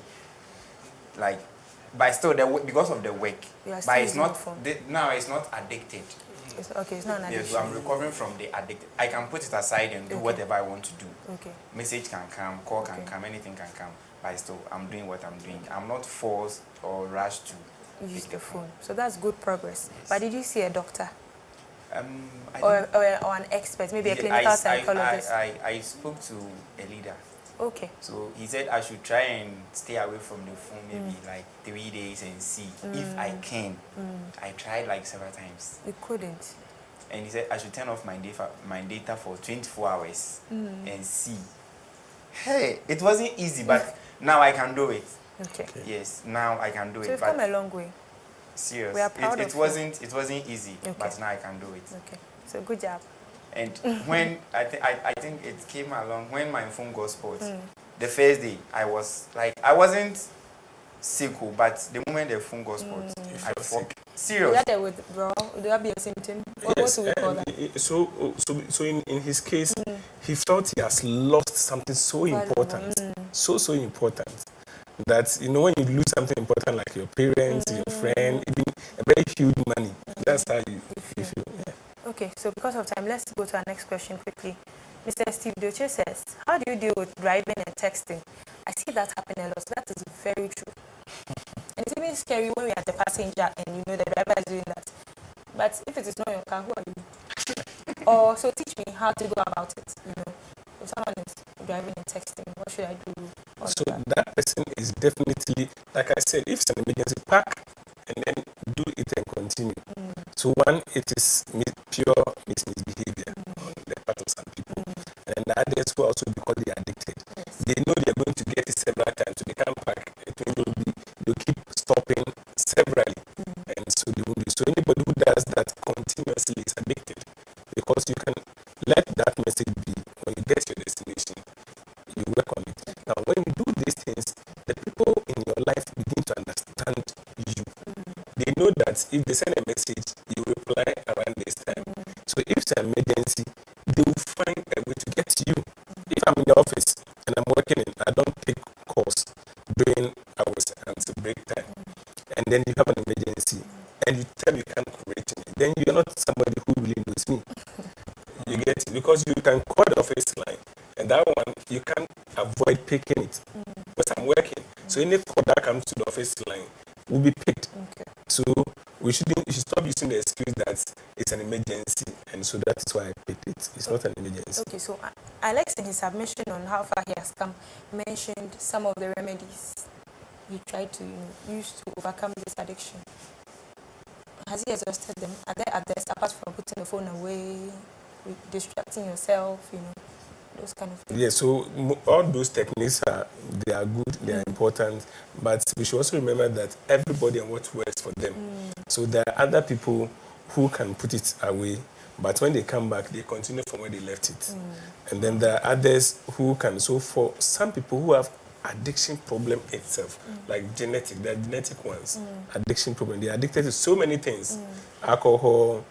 like, but still because of the work. You are But still it's using not your phone. now. It's not addicted. It's not an Yes, addiction. so I'm recovering from the addicted. I can put it aside and do Okay. whatever I want to do. Okay. Message can come, call can Okay. come, anything can come. But still, I'm doing what I'm doing. I'm not forced or rushed to Use pick the phone. So that's good progress. Yes. But did you see a doctor I or an expert, maybe a clinical psychologist? I spoke to a leader. Okay. So he said I should try and stay away from the phone maybe like 3 days and see if I can. I tried like several times. You couldn't. And he said I should turn off my data for 24 hours and see. Hey, it wasn't easy, but now I can do it. Okay. Yes, now I can do So it. you've But come a long way. serious, We are proud of it you. wasn't easy, Okay. but now I can do it. Okay. So good job. And when I think it came along when my phone got spoiled. The first day I wasn't sick, but the moment the phone got spoiled, I felt Is serious. that a withdrawal? Would that be a symptom? What do we call that? So in his case, he felt he has lost something so important, so important, that when you lose something important like your parents, your friend, even a very huge money, that's how you feel. Yeah. Okay, so because of time, let's go to our next question quickly. Mr. Steve Doche says, how do you deal with driving and texting? I see that happen a lot. So that is very true. And it's even scary when we are the passenger and the driver is doing that. But if it is not your car, who are you? Or so teach me how to go about it. If someone is driving and texting, what should I do? So that person is definitely, like I said, if it's an emergency, park and then do it and continue. So one, it is pure misbehavior on the part of some people. And the others who also because they are addicted. They know they are going to get it several times, so they can't park. They'll keep stopping severally. And so they will do. So anybody who does that continuously is addicted. Because you can let that message be when you get to your destination. You work on it. Now, when you do these things, the people in your life begin to understand you. They know that if they send a message, you reply around this time. So if it's an emergency, they will find a way to get to you. If I'm in the office and I'm working I don't take calls during hours until break time, and then you have an emergency, and you tell me you can't correct me, then you're not somebody who really knows me. You get it? Because you can call the office line, and that one you can't avoid picking it. Because I'm working. So any call that comes to the office line will be picked. Okay. So we should stop using the excuse that it's an emergency, and so that is why I picked it. It's not an emergency. Okay, so Alex in his submission on how far he has come mentioned some of the remedies he tried to use to overcome this addiction. Has he exhausted them? Are there others apart from putting the phone away, distracting yourself, those kind of things? Yeah, so all those techniques they are good, they are important, but we should also remember that everybody and what works for them. So there are other people who can put it away, but when they come back, they continue from where they left it. And then there are others who can. So for some people who have addiction problem itself, like genetic, there are genetic ones, addiction problem. They are addicted to so many things, alcohol,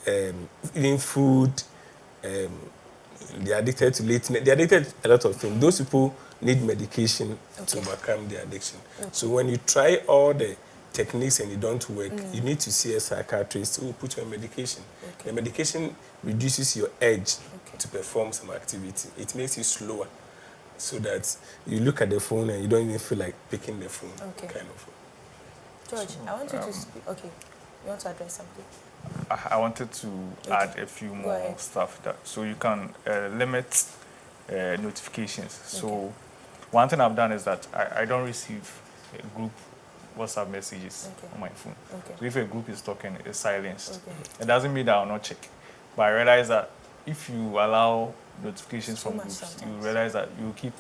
eating food, they are addicted to lateness. They are addicted to a lot of things. Those people need medication to overcome their addiction. So when you try all the techniques and it don't work, you need to see a psychiatrist who will put you on medication. The medication reduces your edge to perform some activity. It makes you slower, so that you look at the phone and you don't even feel like picking the phone. Kind of. George, I want you to speak. Okay, you want to address something? I wanted to add a few more stuff so you can limit notifications. So one thing I've done is that I don't receive group WhatsApp messages on my phone. So if a group is talking, it's silenced. It doesn't mean that I'll not check, but I realize that if you allow notifications from groups, you realize that you keep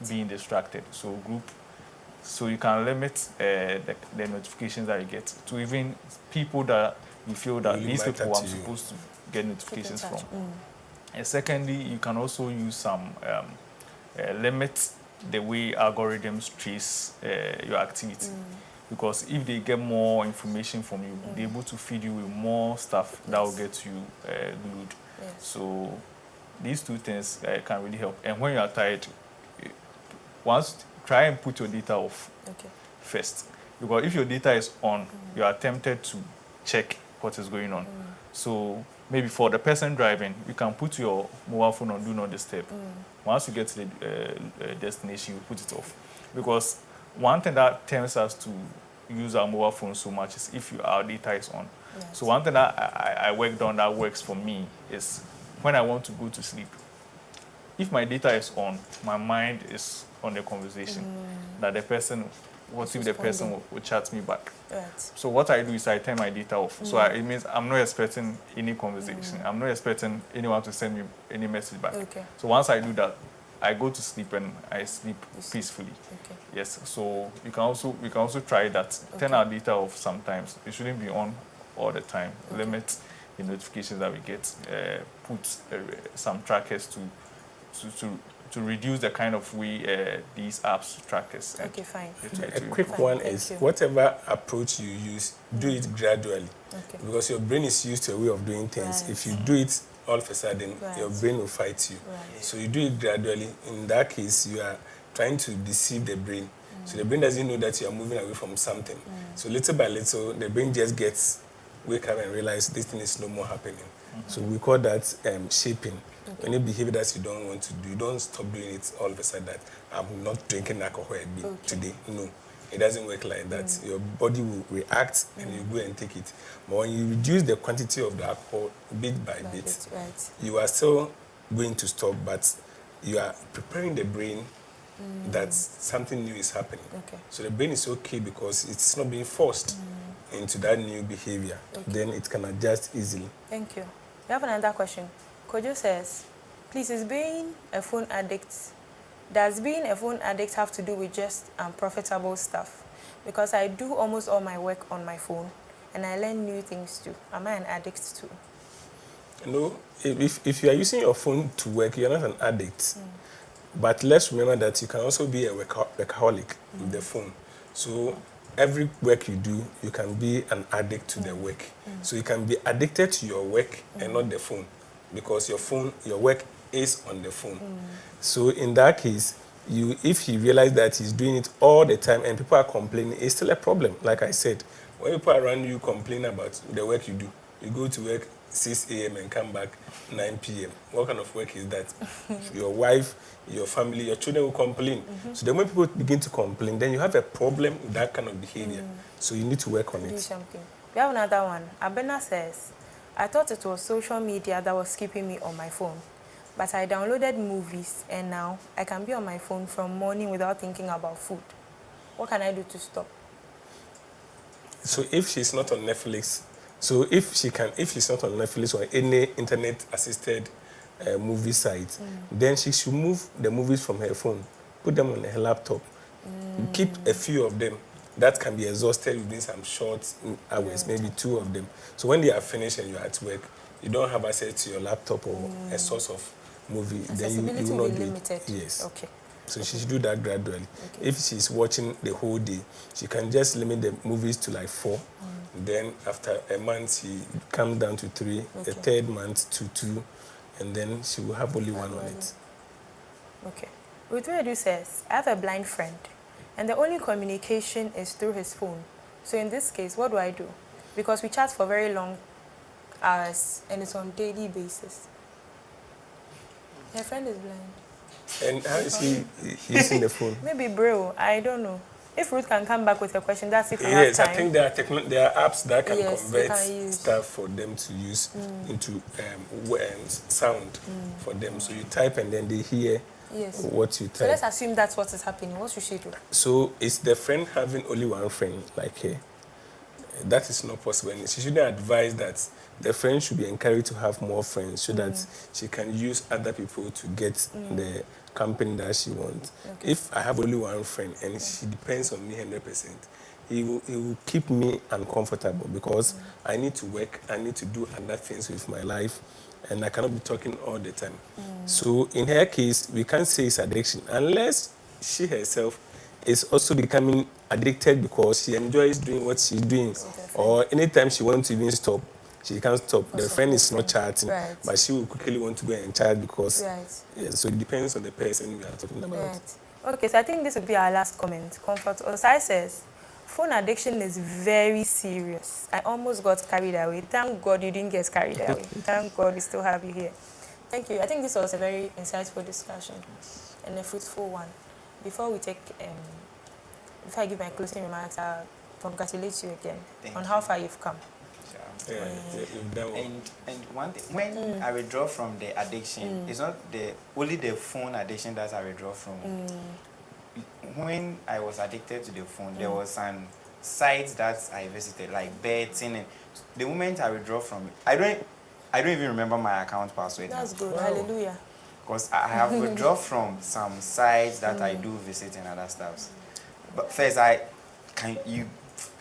being distracted. So group So you can limit the notifications that you get to even people that you feel that Really these matter people to I'm you. supposed to get notifications Keep in from. touch. And secondly, you can also use some limit the way algorithms trace your activity. Because if they get more information from you, they're able to feed you with more stuff that will get you glued. Yes. So these two things can really help. And when you are tired, once try and put your data off Okay. first. Because if your data is on, you are tempted to check what is going on. So maybe for the person driving, you can put your mobile phone on do not disturb. Once you get to the destination, you put it off. Because one thing that tempts us to use our mobile phone so much is if our data is on. Yes. So one thing that I worked on that works for me is when I want to go to sleep, if my data is on, my mind is on the conversation that the person, what if the person will chat me back? Right. So what I do is I turn my data off. So it means I'm not expecting any conversation. I'm not expecting anyone to send me any message back. Okay. So once I do that, I go to sleep and I sleep peacefully. Okay. Yes. So we can also try that. Turn our data off sometimes. It shouldn't be on all the time. Okay. Limit the notifications that we get. Put some trackers to reduce the kind of way these apps track us. Okay, fine. A quick Fine, one thank is you. whatever approach you use, do it gradually. Okay. Because your brain is used to a way of doing things. Right. If you do it all of a sudden, Right. your brain will fight you. Right. So you do it gradually. In that case, you are trying to deceive the brain. So the brain doesn't know that you are moving away from something. So little by little, the brain just gets wake up and realize this thing is no more happening. So we call that shaping. Any behavior that you don't want to do, you don't stop doing it all of a sudden that I'm not drinking alcohol today. No, it doesn't work like that. Your body will react and you go and take it. But when you reduce the quantity of the alcohol bit by bit, Right. you are still going to stop, but you are preparing the brain that something new is happening. Okay. So the brain is okay because it's not being forced into that new behavior. Okay. Then it can adjust easily. Thank you. We have another question. Kojo says, please, does being a phone addict have to do with just profitable stuff? Because I do almost all my work on my phone and I learn new things too. Am I an addict too? No, if you are using your phone to work, you're not an addict. But let's remember that you can also be a workaholic with the phone. So every work you do, you can be an addict to the work. So you can be addicted to your work and not the phone, because your work is on the phone. So in that case, if he realizes that he's doing it all the time and people are complaining, it's still a problem. Like I said, when people around you complain about the work you do, you go to work 6 a.m. and come back 9 p.m. What kind of work is that? Your wife, your family, your children will complain. So then when people begin to complain, then you have a problem with that kind of behavior. So you need to work on Do it. something. We have another one. Abena says, I thought it was social media that was keeping me on my phone. But I downloaded movies and now I can be on my phone from morning without thinking about food. What can I do to stop? So if she's not on Netflix, if she's not on Netflix or any internet-assisted movie site, then she should move the movies from her phone, put them on her laptop, keep a few of them. That can be exhausted within some short hours, maybe 2 of them. So when they are finished and you're at work, you don't have access to your laptop or a source of movie, then you Accessibility will will not be do limited. it. Yes. Okay. So she should do that gradually. Okay. If she's watching the whole day, she can just limit the movies to like 4. Then after a month, she comes down to 3. The Okay. 3rd month to 2, and then she will have only 1 on it. Okay. Ruth says, I have a blind friend, and the only communication is through his phone. So in this case, what do I do? Because we chat for very long hours, and it's on daily basis. Her friend is blind. And how is he using the phone? Maybe Braille, I don't know. If Ruth can come back with a question, that's if we Yes, have I time. think there are apps that can Yes, they convert can use. stuff for them to use into sound for them. So you type and then they hear Yes. what you So type. let's assume that's what is happening. What should she do? So is the friend having only one friend like her? that is not possible. And she shouldn't advise that the friend should be encouraged to have more friends so that she can use other people to get the company that she wants. Okay. If I have only one friend and she depends on me 100%, he will keep me uncomfortable because I need to work, I need to do other things with my life, and I cannot be talking all the time. So in her case, we can't say it's addiction unless she herself is also becoming addicted because she enjoys doing what she's doing, or anytime she wants to even stop, she can't stop. The friend is not chatting, Right. but she will quickly want to go and chat because, Right. yeah, so it depends on the person we are talking about. Right. Okay, so I think this would be our last comment. Comfort Osai says, phone addiction is very serious. I almost got carried away. Thank God you didn't get carried away. Thank God we still have you here. Thank you. I think this was a very insightful discussion and a fruitful one. Before we take, before I give my closing remarks, I'll congratulate you again on how far you've come. Yeah, you've done well. And one thing, when I withdraw from the addiction, it's not only the phone addiction that I withdraw from. When I was addicted to the phone, there was some sites that I visited, like betting, and the moment I withdraw from it, I don't even remember my account password. That's good. Wow. Hallelujah. Because I have withdrawn from some sites that I do visit and other stuff. But first, I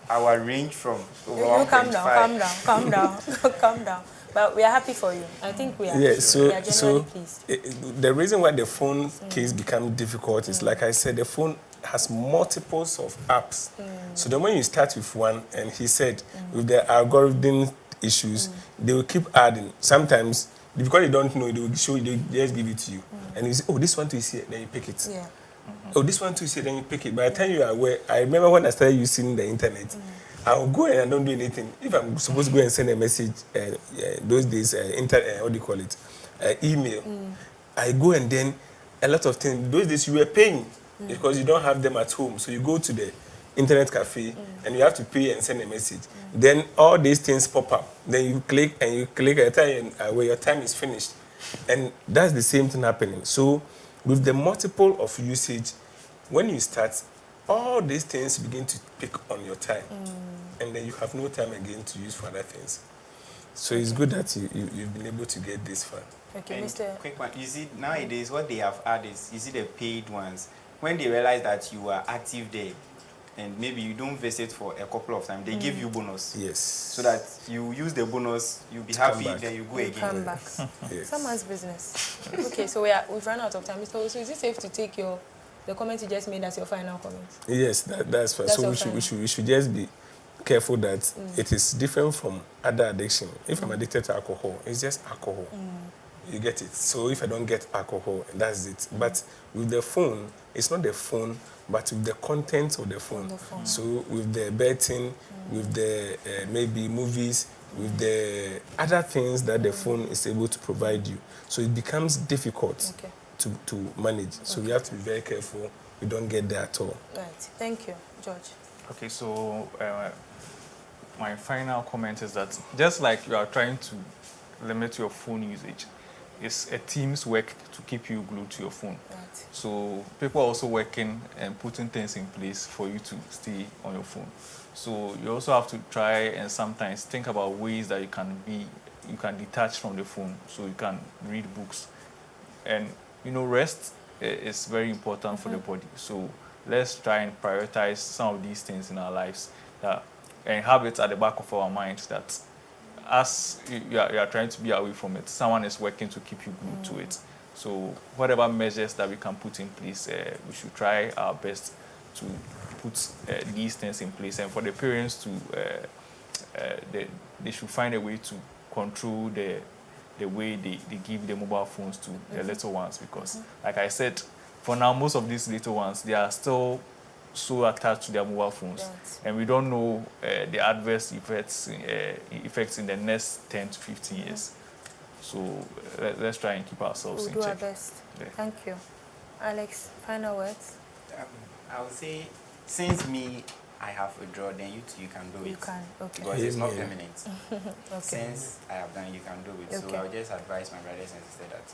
will range from over You calm 1.5. down, calm down, calm down. But we are happy for you. I think we are. Yeah, we are so genuinely pleased. the reason why the phone case becomes difficult is, like I said, the phone has multiples of apps. So the moment you start with one, and he said with the algorithm issues, they will keep adding. Sometimes because you don't know, they will show you, they just give it to you, and you say, oh, this one too is here, then you pick it. Yeah. Oh, this one too is here, then you pick it. By the time you are aware, I remember when I started using the internet, I'll go and I don't do anything. If I'm supposed to go and send a message, those days, what do you call it, email, I go and then a lot of things. Those days you were paying because you don't have them at home, so you go to the internet cafe and you have to pay and send a message. Then all these things pop up. Then you click and you click at a time where your time is finished, and that's the same thing happening. So with the multiple of usage, when you start, all these things begin to pick on your time, and then you have no time again to use for other things. So it's good that you've been able to get this far. Okay, And Mr. quick one. You see, nowadays, what they have added is, you see the paid ones. When they realize that you are active there, and maybe you don't visit for a couple of times, they give you bonus. Yes. So that you use the bonus, you'll be happy, back. then you go You again. come back. Yes. Someone's business. Okay, so we've run out of time. So is it safe to take the comment you just made as your final comment? Yes, that's fine. That's So your we should just be careful that it is different from other addiction. If I'm addicted to alcohol, it's just alcohol. You get it. So if I don't get alcohol, that's it. But with the phone, it's not the phone, but with the content of the phone. So with the betting, with the maybe movies, with the other things that the phone is able to provide you. So it becomes difficult to manage. So we have to be very careful we don't get there at all. Right. Thank you, George. Okay, so my final comment is that just like you are trying to limit your phone usage, it's a team's work to keep you glued to your phone. Right. So people are also working and putting things in place for you to stay on your phone. So you also have to try and sometimes think about ways that you can detach from the phone, so you can read books. And rest is very important for the body. So let's try and prioritize some of these things in our lives and have it at the back of our minds that as you are trying to be away from it, someone is working to keep you glued to it. So whatever measures that we can put in place, we should try our best to put these things in place. And for the parents they should find a way to control the way they give the mobile phones to the little ones, because like I said, for now most of these little ones, they are still so attached to their mobile phones, and we don't know the adverse effects in the next 10 to 15 years. So let's try and keep ourselves We'll in do our check. best. Yeah. Thank you. Alex, final words? I would say, since I have withdrawn, then you can do it. You can, okay. Because it's not Amen. permanent. Okay. Since I have done, you can do it. Okay. So I'll just advise my brothers and sisters that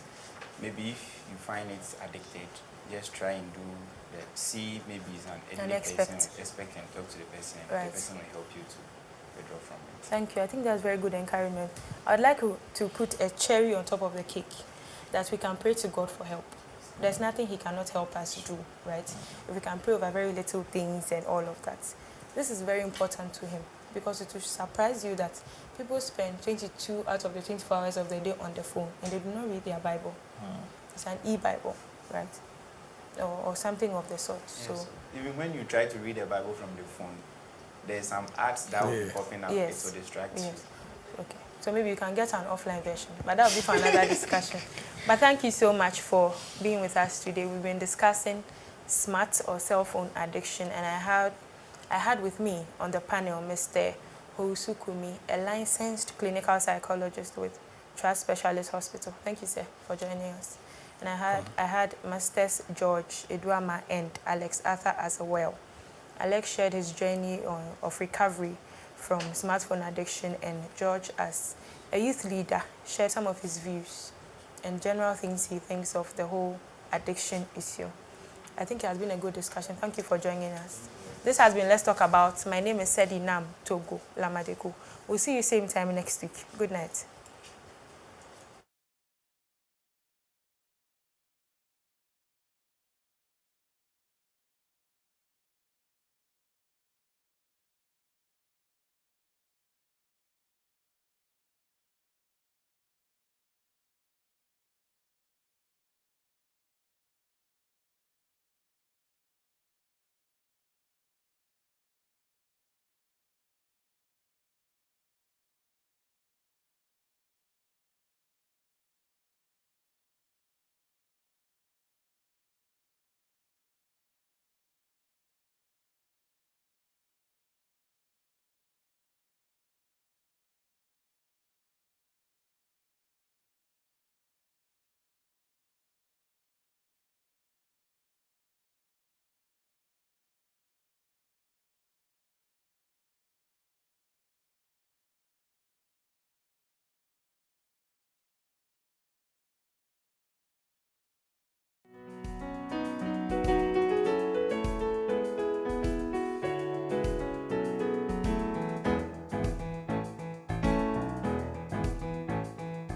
maybe if you find it addicted, just try and see maybe it's an elderly person, expect and talk to the person. Right. The person will help you to withdraw from it. Thank you. I think that's very good encouragement. I'd like to put a cherry on top of the cake, that we can pray to God for help. There's nothing He cannot help us do, right? If we can pray over very little things and all of that. This is very important to Him, because it will surprise you that people spend 22 out of the 24 hours of the day on the phone and they do not read their Bible. It's an e-Bible, right? Or something of the sort. Yes. So Even when you try to read the Bible from the phone, there's some ads that will be popping up. Yes. It will distract yes. you. Okay. So maybe you can get an offline version, but that will be for another discussion. But thank you so much for being with us today. We've been discussing smart or cell phone addiction, and I had with me on the panel Mr. Housukumi, a licensed clinical psychologist with Trust Specialist Hospital. Thank you, sir, for joining us. And I had Masters George Eduama and Alex Arthur as well. Alex shared his journey of recovery from smartphone addiction, and George, as a youth leader, shared some of his views and general things he thinks of the whole addiction issue. I think it has been a good discussion. Thank you for joining us. This has been Let's Talk About. My name is Sedi Nam Togo Lamadeko. We'll see you same time next week. Good night.